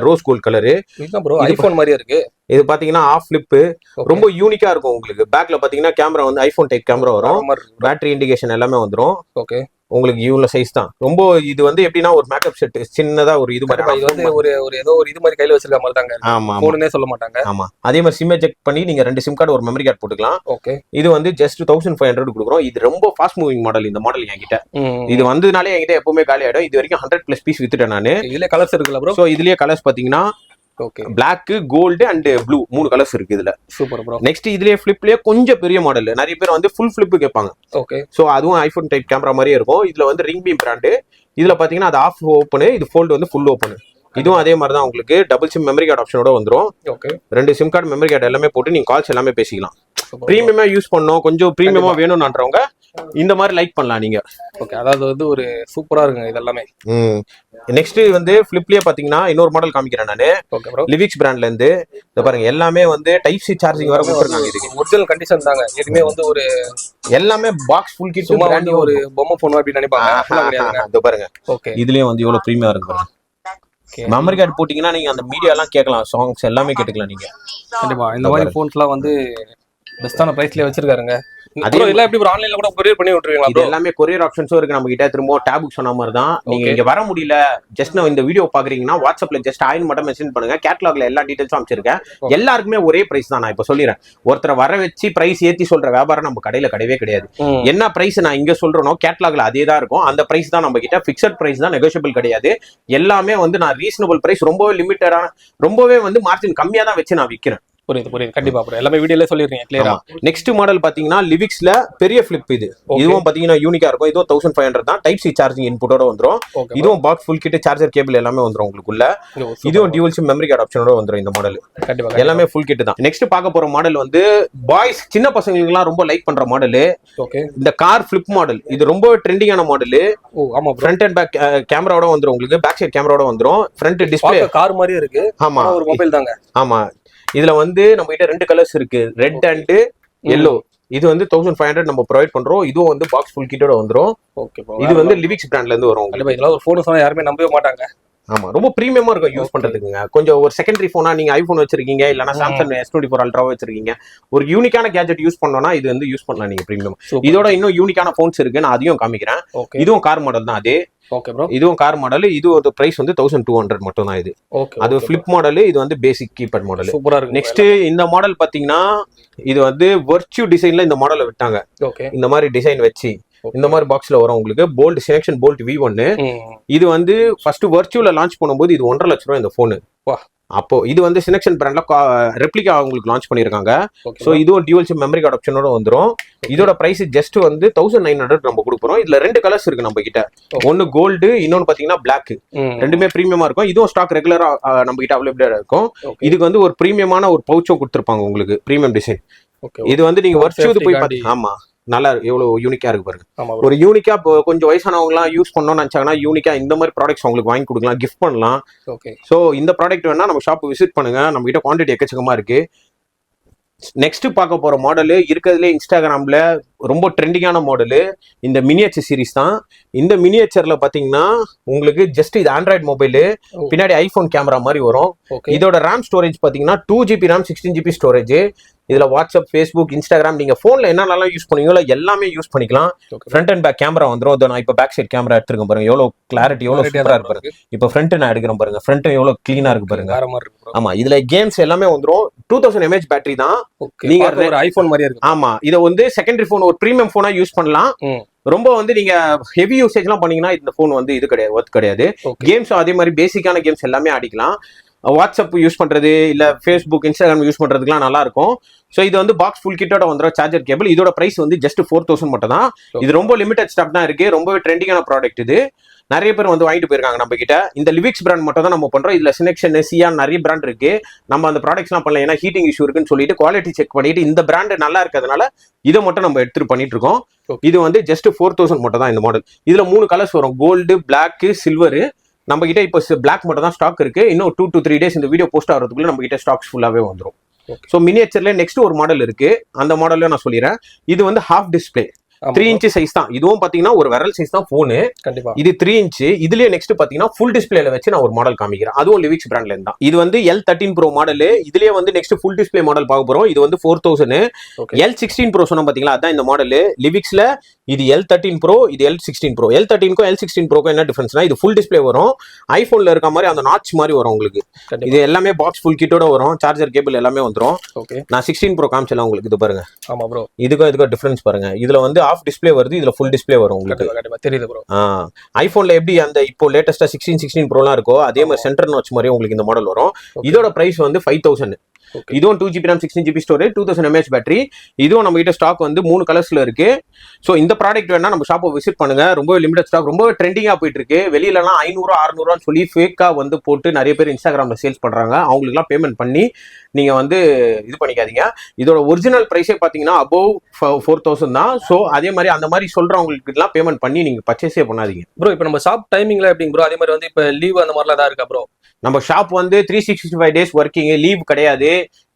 rose gold colour. இதுதான் ப்ரோ ஐபோன் மாதிரியே இருக்கு. இது பாத்தீங்கன்னா ஆஃப் ஃபிளிப், ரொம்ப யூனிக்கா இருக்கும். உங்களுக்கு பேக்ல பாத்தீங்கன்னா கேமரா வந்து ஐபோன் டைப் கேமரா வரும், பேட்டரி இண்டிகேஷன் எல்லாமே வந்துரும். ஓகே உங்களுக்கு இவ்வளவு சைஸ் தான். ரொம்ப இது வந்து எப்படின்னா ஒரு மேக்கப் செட் சின்னதா ஒரு இது மாதிரி. இது வந்து ஒரு ஏதோ ஒரு இது மாதிரி கையில வச்சிருக்க மாதிரி தாங்க. ஆமா போனுனே சொல்ல மாட்டாங்க. ஆமா அதே மாதிரி சிம் எஜெக்ட் பண்ணி நீங்க 2 சிம் கார்டு ஒரு மெமரி கார்டு போட்டுக்கலாம். ஓகே இது வந்து ஜஸ்ட் 1500 கொடுக்குறோம். இது ரொம்ப ஃபாஸ்ட் மூவிங் மாடல். இந்த மாடல் என்கிட்ட இது வந்ததுனாலே என்கிட்ட எப்பவுமே காலி ஆயிடும். இது வரைக்கும் 100+ பீஸ் வித்துட்டேன் நானு. இதுல கலர்ஸ் இருக்குல்ல ப்ரோ? சோ இதுலயே கலர்ஸ் பாத்தீங்கன்னா okay black, gold and blue 3 colours இருக்கு இதுல. Super bro. நெக்ஸ்ட் இதுலயே ஃபிளிப்லயே கொஞ்சம் பெரிய மாடல். நிறைய பேர் வந்து ஃபுல் ஃபிளிப் கேட்பாங்க. ஓகே சோ அதுவும் ஐபோன் டைப் கேமரா மாதிரியே இருக்கும். இதுல வந்து ரிங் பீம் பிராண்டு. இதுல பாத்தீங்கன்னா அது ஆஃப் ஓப்பன், இது ஃபோல்டு வந்து ஃபுல் ஓப்பன். இதுவும் அதே மாதிரி தான் உங்களுக்கு டபுள் சிம் மெமரி கார்டு ஆப்ஷனோட வந்துரும். Okay 2 SIM card memory card எல்லாமே போட்டு நீங்க கால்ஸ் எல்லாமே பேசிக்கலாம். பிரீமியமா யூஸ் பண்ணோம், கொஞ்சம் பிரீமியமா வேணும்ன்றவங்க இந்த மாதிரி லைக் பண்ணலாம் நீங்க. ஓகே அதாவது வந்து ஒரு சூப்பரா இருக்குங்க இதெல்லாமே. நெக்ஸ்ட் வந்து ஃபிளிப்லயே பாத்தீங்கன்னா இன்னொரு மாடல் காமிக்கிறேன் நானு. Okay bro. லிவிக்ஸ் பிராண்ட்ல இருந்து இத பாருங்க எல்லாமே வந்து டைப் சி சார்ஜிங் வர கொடுத்துருக்காங்க. இதுக்கு ஒரிஜினல் கண்டிஷன் தாங்க. எதுமே வந்து ஒரு எல்லாமே பாக்ஸ் ஃபுல் கிட் சும்மா வந்து ஒரு பொம்மை போன் அப்படி நினைப்பாங்க. ஃபுல்லா கிடையாதுங்க. இத பாருங்க. ஓகே இதுலயும் வந்து எவ்வளவு பிரீமியமா இருக்கு பாருங்க. மெமரி கார்டு போட்டீங்கன்னா நீங்க அந்த மீடியா எல்லாம் கேட்கலாம், சாங்ஸ் எல்லாமே கேட்டுக்கலாம் நீங்க. கண்டிப்பா இந்த மாதிரி போன்ஸ்லாம் வந்து பெஸ்டான பிரைஸ்லயே வச்சிருக்காருங்க. அதே இல்ல எப்படி ஒரு ஆன்லைன்ல கூட கொரியர் பண்ணி விட்டுருவீங்களா ப்ரோ? எல்லாமே கொரியர் ஆப்ஷன்ஸும் இருக்கு நம்ம கிட்ட. திரும்ப டேபுக்கு சொன்ன மாதிரி தான். நீங்க இங்க வர முடியல, ஜஸ்ட் நான் இந்த வீடியோ பாக்குறீங்கன்னா வாட்ஸ்அப்ல ஜஸ்ட் ஆயின் மட்டும் மெசேஜ் பண்ணுங்க. கேட்டலாக்ல எல்லா டீடைல்ஸும் அமைச்சிருக்கேன். எல்லாருக்குமே ஒரே பிரைஸ் தான். நான் இப்ப சொல்லிடுறேன். ஒருத்தரை வர வச்சு பிரைஸ் ஏத்தி சொல்ற வியாபாரம் நம்ம கடையில கிடையவே கிடையாது. என்ன பிரைஸ் நான் இங்க சொல்றேனோ கேட்டலாக்ல அதே தான் இருக்கும். அந்த பிரைஸ் தான் நம்ம கிட்ட. பிக்சட் பிரைஸ் தான், நெகோஷியபிள் கிடையாது. எல்லாமே வந்து நான் ரீசனபிள் பிரைஸ், ரொம்பவே லிமிட்டடான, ரொம்பவே வந்து மார்ஜின் கம்மியா தான் வச்சு நான் விற்கிறேன். புரியுது கண்டிப்பா ப்ரோ. எல்லாமே வீடியோல சொல்லிருக்கீங்க கிளியரா. நெக்ஸ்ட் மாடல் பாத்தீங்கன்னா லிவிக்ஸ்ல பெரிய ஃபிளிப். இதுவும் பாத்தீங்கன்னா யூனிக்கா இருக்கும். இதுவும் 1500 தான். டைப் சி சார்ஜிங் இன்புட்டோட வந்துரும். இதுவும் box full kit, charger cable எல்லாமே வந்துரும் உங்களுக்குள்ள. இதுவும் டியூவல் சிம் மெமரி கார்டு ஆப்ஷனோட வந்துரும் இந்த மாடல். கண்டிப்பா எல்லாமே ஃபுல் கிட் தான். நெக்ஸ்ட் பார்க்க போற மாடல் வந்து பாய்ஸ் சின்ன பசங்களுக்கு எல்லாம் ரொம்ப லைக் பண்ற மாடல். ஓகே இந்த கார் ஃபிளிப் மாடல். இது ரொம்ப ட்ரெண்டிங்கான மாடல். ஆமா ஃப்ரண்ட் அண்ட் பேக் கேமராவோட வந்துரும் உங்களுக்கு. பேக் சைடு கேமராவோட வந்துரும். ஃப்ரண்ட் டிஸ்ப்ளே கார் மாதிரியே இருக்கு. ஆமா ஒரு மொபைல் தாங்க. ஆமா இதுல வந்து நம்ம கிட்ட 2 கலர்ஸ் இருக்கு, ரெட் அண்ட் yellow. இது வந்து 1500 நம்ம ப்ரொவைட் பண்றோம். இதுவும் வந்து பாக்ஸ் ஃபுல் கிட்டோட வந்துரும். ஓகே இது வந்து லிவிக்ஸ் பிராண்ட்ல இருந்து வரும். கண்டிப்பா இதெல்லாம் ஒரு போன் சொன்னா யாருமே நம்பவே மாட்டாங்க. ஆமா ரொம்ப பிரீமியமா இருக்கும் யூஸ் பண்றதுக்குங்க. கொஞ்சம் ஒரு செகண்டரி போனா நீங்க ஐபோன் வச்சிருக்கீங்க, இல்லனா சாம்சங் S24 அல்ட்ரா வச்சிருக்கீங்க, ஒரு யூனிக்கான கேஜெட் யூஸ் பண்ணோம்னா இது வந்து யூஸ் பண்ணலாம் நீங்க பிரீமியம். இதோட இன்னும் யூனிக்கான போன்ஸ் இருக்கு, நான் அதையும் காமிக்கிறேன். இதுவும் கார் மாடல் தான். அதே ஓகே ப்ரோ. இதுவும் கார் மாடல். இது ஒரு பிரைஸ் வந்து 1200 மட்டும் தான். இது அது ஃபிளிப் மாடல். இது வந்து பேசிக் கீபேட் மாடல். சூப்பரா இருக்கு. நெக்ஸ்ட் இந்த மாடல் பாத்தீங்கன்னா இது வந்து வர்ச்சு டிசைன்ல இந்த மாடலை விட்டாங்க. இந்த மாதிரி டிசைன் வச்சு இந்த மாதிரி பாக்ஸ்ல வரும் உங்களுக்கு. Boult selection Boult V1. இது வந்து ஃபர்ஸ்ட் வர்ச்சுவல லான்ச் பண்ணும்போது இது 1.5 லட்சம் ரூபாய் இந்த போன். அப்போ இது வந்து சினெக்ஷன் பிராண்ட்ல ரெப்ளிகா உங்களுக்கு லான்ச் பண்ணிருக்காங்க. சோ இதுவும் டியூவல் சிம் மெமரி கார்டு ஆப்ஷனோட வந்துரும். இதோட பிரைஸ் ஜஸ்ட் வந்து 1900 நம்ம கொடுக்குறோம். இதுல 2 கலர்ஸ் இருக்கு நம்ம கிட்ட. ஒன்னு கோல்டு, இன்னொன்னு பாத்தீங்கன்னா பிளாக். ரெண்டுமே பிரீமியமா இருக்கும். இதுவும் ஸ்டாக் ரெகுலரா நம்ம கிட்ட அவைலபிளா இருக்கும். இதுக்கு வந்து ஒரு பிரீமியமான ஒரு பவுச்சும் கொடுத்துருப்பாங்க உங்களுக்கு, பிரீமியம் டிசைன். இது வந்து நீங்க வர்ச்சுவல் போய் பாத்தீங்க. ஆமா, நல்லா எவ்வளவு யூனிக்கா இருக்கு பாருங்க. ஒரு யூனிக்கா கொஞ்சம் வயசானவங்க எல்லாம் யூஸ் பண்ணணும்னு நினைச்சாங்கன்னா யூனிக்கா இந்த மாதிரி ப்ராடக்ட்ஸ் உங்களுக்கு வாங்கி கொடுக்கலாம், கிஃப்ட் பண்ணலாம். சோ இந்த ப்ராடக்ட் வேணா நம்ம ஷாப் விசிட் பண்ணுங்க. நம்ம கிட்ட குவான்டிட்டி எக்கச்சக்கமா இருக்கு. நெக்ஸ்ட் பார்க்க போற மாடலு இருக்கிறதுல இன்ஸ்டாகிராம்ல ரொம்ப ட்ரெண்டிங்கான மாடலு இந்த மினியேச்சர் சீரிஸ் தான். இந்த மினியேச்சர்ல பாத்தீங்கன்னா உங்களுக்கு ஜஸ்ட் இது ஆண்ட்ராய்டு மொபைலு, பின்னாடி ஐபோன் கேமரா மாதிரி வரும். இதோட ரேம் ஸ்டோரேஜ் பாத்தீங்கன்னா 2GB ரேம், 16GB ஸ்டோரேஜ். இதுல வாட்ஸ்அப், ஃபேஸ்புக், இன்ஸ்டாகிராம் நீங்க போன்ல என்னென்னலாம் யூஸ் பண்ணீங்களோ எல்லாமே யூஸ் பண்ணிக்கலாம். ஃப்ரண்ட் அண்ட் பேக் கேமரா வந்துடும். நான் இப்ப பேக் சைட் கேமரா எடுத்துருக்கேன் பாருங்க, எவ்வளவு கிளாரிட்டி, எவ்வளவு சூப்பரா இருக்கு பாருங்க. இப்ப ஃப்ரண்ட் நான் எடுக்கிறேன் பாருங்க, ஃப்ரண்ட் எவ்வளவு கிளீனா இருக்கு பாருங்க. ஆமா, இதுல கேம்ஸ் எல்லாமே வந்துடும். 2000 mAh பேட்டரி தான். நீங்க ஒரு ஐபோன் மாதிரியே இருக்கு. ஆமா, இத வந்து செகண்டரி போன், ஒரு பிரீமியம் போனா யூஸ் பண்ணலாம். ரொம்ப வந்து நீங்க ஹெவி யூசேஜ் எல்லாம் பண்ணீங்கன்னா இந்த போன் வந்து இது கிடையாது, ஒர்த் கிடையாது. கேம்ஸ் அதே மாதிரி பேசிக்கான கேம்ஸ் எல்லாமே ஆடிக்கலாம். வாட்ஸ்அப் யூஸ் பண்றது, இல்ல ஃபேஸ்புக், இன்ஸ்டாகிராம் யூஸ் பண்றதுக்குலாம் நல்லா இருக்கும். ஸோ இது வந்து பாக்ஸ் ஃபுல் கிட்டோட வந்துடும், சார்ஜர் கேபிள். இதோட பிரைஸ் வந்து ஜஸ்ட் 4000 மட்டும் தான். இது ரொம்ப லிமிடெட் ஸ்டாக் தான் இருக்கு. ரொம்பவே ட்ரெண்டிங்கான ப்ராடக்ட் இது. நிறைய பேர் வந்து வாங்கிட்டு போயிருக்காங்க நம்ம கிட்ட. இந்த லிவிக்ஸ் பிராண்ட் மட்டும் தான் நம்ம பண்றோம். இதுல சினெக்ஷன், சியான் நிறைய பிராண்ட் இருக்கு. நம்ம அந்த ப்ராடக்ட்ஸ்லாம் பண்ணல, ஏன்னா ஹீட்டிங் இஷ்யூ இருக்குன்னு சொல்லிட்டு குவாலிட்டி செக் பண்ணிட்டு இந்த பிராண்ட் நல்லா இருக்கிறதுனால இதை மட்டும் நம்ம எடுத்துட்டு பண்ணிட்டு இருக்கோம். இது வந்து ஜஸ்ட் 4000 மட்டும் தான் இந்த மாடல். இதுல 3 கலர்ஸ் வரும், கோல்டு, பிளாக், சில்வர். நம்ம கிட்ட இப்போ பிளாக் மட்டும் தான் ஸ்டாக் இருக்கு. இன்னும் 2 to 3 days இந்த வீடியோ போஸ்ட் ஆகிறதுக்குள்ள நம்ம கிட்ட ஸ்டாக்ஸ் ஃபுல்லாவே வந்துடும். ஸோ மினியேச்சர்ல நெக்ஸ்ட் ஒரு மாடல் இருக்கு, அந்த மாடல்ல நான் சொல்லிடுறேன். இது வந்து ஹாஃப் டிஸ்பிளே, 3 inch சைஸ் தான். இதுவும் பாத்தீங்கன்னா ஒரு விரல் சைஸ் தான் போனு. இது 3 inch. இதுலயே நெக்ஸ்ட் பாத்தீங்கன்னா ஃபுல் டிஸ்பிளேல வச்சு நான் ஒரு மாடல் காமிக்கிறேன். அதுவும் லிவிக்ஸ் பிராண்ட்ல இருந்தா. இது வந்து L13 Pro மாடல். இதுலயே வந்து நெக்ஸ்ட் ஃபுல் டிஸ்பிளே மாடல் பார்க்க போறோம். இது வந்து 4000. L16 Pro சொன்னா பாத்தீங்களா, அதான் இந்த மாடல் லிவிக்ஸ்ல. இது L13 Pro, இது L16 Pro. L13 க்கும் L16 Pro க்கும் என்ன டிஃபரன்ஸ்னா, இது ஃபுல் டிஸ்பிளே வரும். ஐபோன்ல இருக்க மாதிரி அந்த நாட்ச் மாதிரி வரும் உங்களுக்கு. இது எல்லாமே பாக்ஸ் ஃபுல் கிட்டோட வரும். சார்ஜர் கேபிள் எல்லாமே வந்துரும். நான் 16 Pro காமிச்சலாம் உங்களுக்கு. இது பாருங்க. ஆமா ப்ரோ, இதுக்கும் டிஃபரன்ஸ் பாருங்க. இதுல வந்து ஆஃப் டிஸ்பிளே வருது, இதுல ஃபுல் டிஸ்பிளே வரும் உங்களுக்கு. தெரியுது ப்ரோ. ஐபோன்ல எப்படி அந்த இப்போ லேட்டஸ்டா 16 Proலாம் இருக்கோ அதே மாதிரி சென்டர் நாட்ச் மாதிரி உங்களுக்கு இந்த மாடல் வரும். இதோட பிரைஸ் வந்து 5000. இதுவும் 2GB RAM, 16GB storage, 2000 mAh battery. இதுவும் நம்ம கிட்ட ஸ்டாக் வந்து 3 கலர்ஸ்ல இருக்கு. ஸோ இந்த ப்ராடக்ட் வேணா நம்ம ஷாப்பை விசிட் பண்ணுங்க. ரொம்ப லிமிடெட் ஸ்டாக், ரொம்ப ட்ரெண்டிங்கா போயிட்டு இருக்கு. வெளியிலலாம் 500, 600 சொல்லி ஃபேக்கா வந்து போட்டு நிறைய பேர் இன்ஸ்டாகிராம்ல சேல்ஸ் பண்றாங்க. அவங்களுக்குலாம் பேமெண்ட் பண்ணி நீங்க வந்து இது பண்ணிக்காதீங்க. இதோட ஒரிஜினல் பிரைஸே பாத்தீங்கன்னா அபவ் 4000 தான். ஸோ அதே மாதிரி அந்த மாதிரி சொல்றவங்களுக்கு எல்லாம் பேமெண்ட் பண்ணி நீங்க பர்ச்சேஸே பண்ணாதீங்க ப்ரோ. இப்போ நம்ம ஷாப் டைமிங்ல எப்படிங்க ப்ரோ? அதே மாதிரி வந்து இப்போ லீவ் அந்த மாதிரிலாம் தான் இருக்கா ப்ரோ? நம்ம ஷாப் வந்து 365 days ஒர்க்கிங், லீவ் கிடையாது.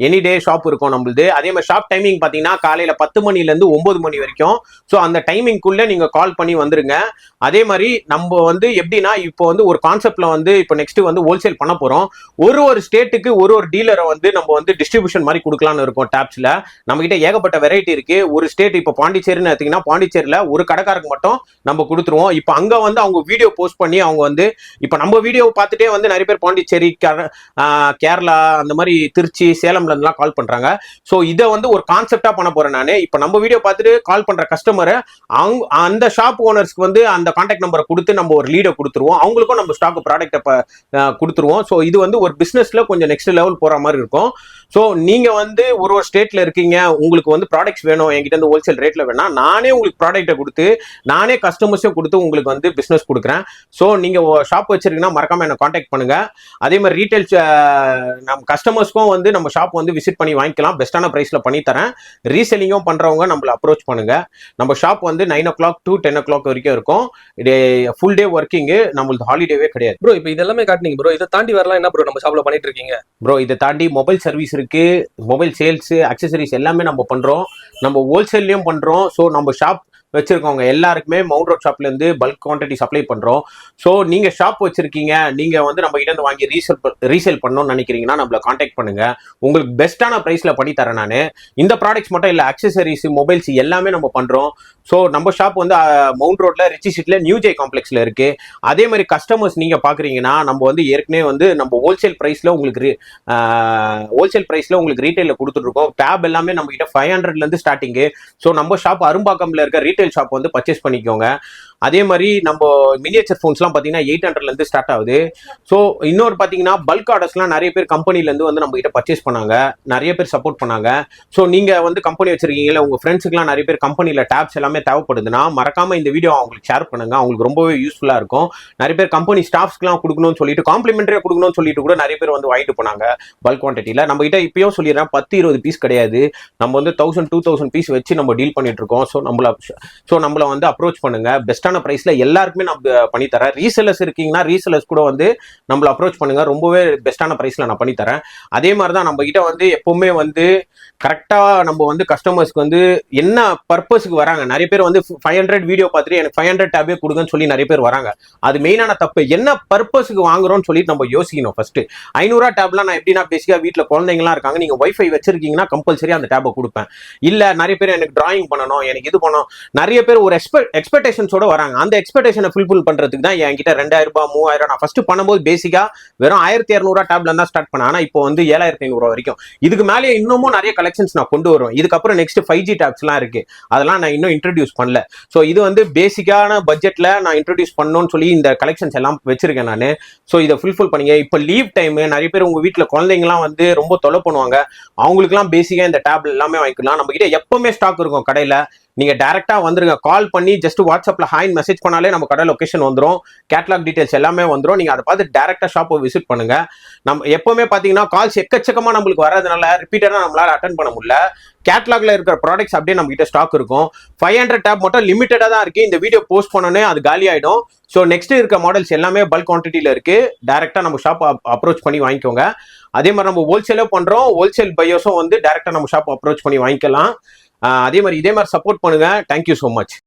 எனி டே ஷாப் இருக்கும் நம்மளுது. அதே மாதிரி ஷாப் டைமிங் பாத்தீங்கன்னா காலையில 10 மணில இருந்து 9 மணி வரைக்கும். ஸோ அந்த டைமிங்குள்ள நீங்க கால் பண்ணி வந்துருங்க. அதே மாதிரி நம்ம வந்து எப்படின்னா, இப்போ வந்து ஒரு கான்செப்ட்ல வந்து இப்போ நெக்ஸ்ட் வந்து ஹோல்சேல் பண்ண போறோம். ஒரு ஸ்டேட்டுக்கு ஒரு டீலரை வந்து நம்ம வந்து டிஸ்ட்ரிபியூஷன் மாதிரி கொடுக்கலாம்னு இருக்கோம். டாப்ஸ்ல நம்ம கிட்ட ஏகப்பட்ட வெரைட்டி இருக்கு. ஒரு ஸ்டேட் இப்போ பாண்டிச்சேரின்னு எடுத்தீங்கன்னா, பாண்டிச்சேரியில ஒரு கடைக்காரருக்கு மட்டும் நம்ம கொடுத்துருவோம். இப்போ அங்க வந்து அவங்க வீடியோ போஸ்ட் பண்ணி அவங்க வந்து இப்போ நம்ம வீடியோ பார்த்துட்டே வந்து நிறைய பேர் பாண்டிச்சேரி, கேரளா, அந்த மாதிரி திருச்சி, சேலம்ல இருந்துலாம் கால் பண்றாங்க. ஸோ இதை வந்து ஒரு கான்செப்டா பண்ண போறேன் நானு. இப்போ நம்ம வீடியோ பார்த்துட்டு கால் பண்ற கஸ்டமரை அந்த ஷாப் ஓனர்ஸ்க்கு வந்து அந்த கான்டாக்ட் நம்பரை கொடுத்து நம்ம ஒரு லீடை கொடுத்துருவோம். அவங்களுக்கும் நம்ம ஸ்டாக் ப்ராடக்ட்டை கொடுத்துருவோம். ஸோ இது வந்து ஒரு பிசினஸ்ல கொஞ்சம் நெக்ஸ்ட் லெவல் போற மாதிரி இருக்கும். ஸோ நீங்க வந்து ஒரு ஸ்டேட்ல இருக்கீங்க, உங்களுக்கு வந்து ப்ராடக்ட்ஸ் வேணும், என்கிட்ட வந்து ஹோல்சேல் ரேட்ல வேணா நானே உங்களுக்கு ப்ராடக்ட்டை கொடுத்து நானே கஸ்டமர்ஸையும் கொடுத்து உங்களுக்கு வந்து பிசினஸ் கொடுக்குறேன். ஸோ நீங்க ஷாப் வச்சிருக்கீங்கன்னா மறக்காம என்ன கான்டாக்ட் பண்ணுங்க. அதே மாதிரி ரீட்டைல் நம்ம கஸ்டமர்ஸ்க்கும் வந்து நம்ம ஷாப் வந்து விசிட் பண்ணி வாங்கிக்கலாம். பெஸ்ட்டான பிரைஸ்ல பண்ணி தரேன். ரீசெல்லிங்கும் பண்றவங்க நம்மள அப்ரோச் பண்ணுங்க. நம்ம ஷாப் வந்து 9 o'clock to 10 o'clock வரைக்கும் இருக்கும். இது ஃபுல் டே ஒர்க்கிங், நம்மளுக்கு ஹாலிடேவே கிடையாது. ப்ரோ இப்போ இதெல்லாமே காட்டுனீங்க ப்ரோ. இதை தாண்டி வரலாம் என்ன ப்ரோ நம்ம ஷாப்ல பண்ணிட்டு இருக்கீங்க? ப்ரோ இதை தாண்டி மொபைல் சர்வீஸ் இருக்கு, மொபைல் சேல்ஸ், அக்சசரிஸ் எல்லாமே நம்ம பண்றோம். நம்ம ஹோல்சேல்லையும் பண்றோம். ஸோ நம்ம ஷாப் வச்சிருக்கவங்க எல்லாருக்குமே மவுண்ட் ரோட் ஷாப்ல இருந்து பல்க் குவான்டிட்டி சப்ளை பண்றோம். ஸோ நீங்க ஷாப் வச்சிருக்கீங்க, நீங்க வந்து நம்ம கிட்ட இருந்து வாங்கி ரீசேல் பண்ணணும்னு நினைக்கிறீங்கன்னா நம்மள கான்டாக்ட் பண்ணுங்க. உங்களுக்கு பெஸ்ட்டான பிரைஸ்ல பண்ணி தரேன் நான். இந்த ப்ராடக்ட்ஸ் மட்டும் இல்ல, அக்சசரிஸ், மொபைல்ஸ் எல்லாமே நம்ம பண்றோம். ஸோ நம்ம ஷாப் வந்து மவுண்ட் ரோட்ல ரிச்சி ஸ்ட்ரீட்ல நியூ ஜே காம்ப்ளெக்ஸ்ல இருக்கு. அதே மாதிரி கஸ்டமர்ஸ் நீங்க பாக்குறீங்கன்னா நம்ம வந்து ஏற்கனவே வந்து நம்ம ஹோல்சேல் பிரைஸ்ல உங்களுக்கு ரீட்டைல கொடுத்துட்டு இருக்கோம். டேப் எல்லாமே நம்ம கிட்ட 500ல இருந்து ஸ்டார்டிங். ஸோ நம்ம ஷாப் அரும்பாக்கம்ல இருக்க ரீட்டைல் ரீட்டைல் ஷாப் வந்து பர்ச்சேஸ் பண்ணிக்கோங்க. அதே மாதிரி நம்ம மினியேச்சர் ஃபோன்ஸ்லாம் பார்த்தீங்கன்னா 800லேருந்து ஸ்டார்ட் ஆகுது. ஸோ இன்னொரு பார்த்தீங்கன்னா பல்க் ஆர்டர்ஸ்லாம் நிறைய பேர் கம்பெனிலேருந்து வந்து நம்ம கிட்ட பர்ச்சேஸ் பண்ணாங்க, நிறைய பேர் சப்போர்ட் பண்ணாங்க. ஸோ நீங்கள் வந்து கம்பெனி வச்சிருக்கீங்களா, உங்கள் ஃப்ரெண்ட்ஸுக்குலாம் நிறைய பேர் கம்பெனியில் டேப்ஸ் எல்லாமே தேவைப்படுதுன்னா மறக்காம இந்த வீடியோ அவங்களுக்கு ஷேர் பண்ணுங்க, அவங்களுக்கு ரொம்பவே யூஸ்ஃபுல்லாக இருக்கும். நிறைய பேர் கம்பெனி ஸ்டாஃப்ஸ்க்குலாம் கொடுக்கணும்னு சொல்லிட்டு காம்ப்ளிமெண்ட்ரியாக கொடுக்கணும்னு சொல்லிட்டு கூட நிறைய பேர் வந்து வாங்கிட்டு போனாங்க பல்க் குவான்டிட்டியில். நம்ம கிட்ட இப்பயும் சொல்லிடுறேன் 10-20 பீஸ் கிடையாது, நம்ம வந்து 1000-2000 பீஸ் வச்சு நம்ம டீல் பண்ணிட்டு இருக்கோம். ஸோ நம்மள வந்து அப்ரோச் பண்ணுங்க, பெஸ்ட்டான பிரைஸ்ல எல்லாருக்குமே நான் பண்ணி தரேன். ரீசெல்லர்ஸ் இருக்கீங்கன்னா ரீசெல்லர்ஸ் கூட வந்து நம்மள அப்ரோச் பண்ணுங்க, ரொம்பவே பெஸ்ட்டான பிரைஸ்ல நான் பண்ணி தரேன். அதே மாதிரி தான் நம்ம கிட்ட வந்து எப்பவுமே வந்து கரெக்டா நம்ம வந்து கஸ்டமர்ஸ்க்கு வந்து என்ன பர்பஸ்க்கு வராங்க. நிறைய பேர் வந்து 500 வீடியோ பார்த்துட்டு எனக்கு 500 டேபே கொடுங்கன்னு சொல்லி நிறைய பேர் வராங்க. அது மெயினான தப்பு. என்ன பர்பஸ்க்கு வாங்குறோம்னு சொல்லிட்டு நம்ம யோசிக்கணும் ஃபர்ஸ்ட். 500 டேப்லாம் நான் எப்படின்னா பேசிக்கா வீட்டில் குழந்தைங்களாம் இருக்காங்க, நீங்க வைஃபை வச்சிருக்கீங்கன்னா கம்பல்சரி அந்த டேபை கொடுப்பேன். இல்ல நிறைய பேர் எனக்கு டிராயிங் பண்ணணும், எனக்கு இது பண்ணணும், நிறைய பேர் ஒரு எக்ஸ்பெக்டேஷன்ஸோட வராங்க. அந்த எக்ஸ்பெக்டேஷனை ஃபுல்ஃபில் பண்றதுக்கு தான் என்கிட்ட 2000 ரூபாய் 3000 நான் ஃபர்ஸ்ட் பண்ணும்போது பேசிக்கா வெறும் 1200 டேப்ல தான் ஸ்டார்ட் பண்ணேன். ஆனா இப்போ வந்து 7500 வரைக்கும். இதுக்கு மேலே இன்னமும் நிறைய கலெக்ஷன்ஸ் நான் கொண்டு வருவேன். இதுக்கப்புறம் நெக்ஸ்ட் 5G டேப்ஸ்லாம் இருக்கு, அதெல்லாம் நான் இன்னும் இன்ட்ரடியூஸ் பண்ணல. ஸோ இது வந்து பேசிக்கான பட்ஜெட்ல நான் இன்ட்ரடியூஸ் பண்ணணும்னு சொல்லி இந்த கலெக்ஷன்ஸ் எல்லாம் வச்சிருக்கேன் நான். ஸோ இதை ஃபுல்ஃபில் பண்ணீங்க. இப்போ லீவ் டைம் நிறைய பேர் உங்க வீட்டில் குழந்தைங்கலாம் வந்து ரொம்ப தொலை பண்ணுவாங்க, அவங்களுக்குலாம் பேசிக்கா இந்த டேப் எல்லாமே வாங்கிக்கலாம். நம்ம கிட்ட எப்பவுமே ஸ்டாக் இருக்கும் கடையில. நீங்க டைரக்டா வந்துருங்க, கால் பண்ணி ஜஸ்ட் வாட்ஸ்அப்ல ஹாய்னு மெசேஜ் பண்ணாலே நம்ம கடை லொகேஷன் வந்துடும், கேட்லாக் டீடைல்ஸ் எல்லாமே வந்துடும். நீங்க அதை பார்த்து டைரக்டா ஷாப்பை விசிட் பண்ணுங்க. நம்ம எப்பவுமே பாத்தீங்கன்னா கால்ஸ் எக்கச்சக்கமா நம்மளுக்கு வரதுனால ரிப்பீட்டடா நம்மளால அட்டன் பண்ண முடியல. கேட்லாக்ல இருக்கிற ப்ராடக்ட்ஸ் அப்படியே நம்ம கிட்ட ஸ்டாக் இருக்கும். 500 டேப் மட்டும் லிமிட்டடா தான் இருக்கு. இந்த வீடியோ போஸ்ட் பண்ணோன்னே அது காலி ஆயிடும். ஸோ நெக்ஸ்ட் இருக்க மாடல்ஸ் எல்லாமே பல்க் குவான்டிட்டியில இருக்கு. டைரக்டா நம்ம ஷாப் அப்ரோச் பண்ணி வாங்கிக்கோங்க. அதே மாதிரி நம்ம ஹோல்சேலே பண்றோம், ஹோல்சேல் பையர்ஸும் வந்து டைரக்டா நம்ம ஷாப் அப்ரோச் பண்ணி வாங்கிக்கலாம். அதே மாதிரி இதே மாதிரி சப்போர்ட் பண்ணுங்க. Thank you so much.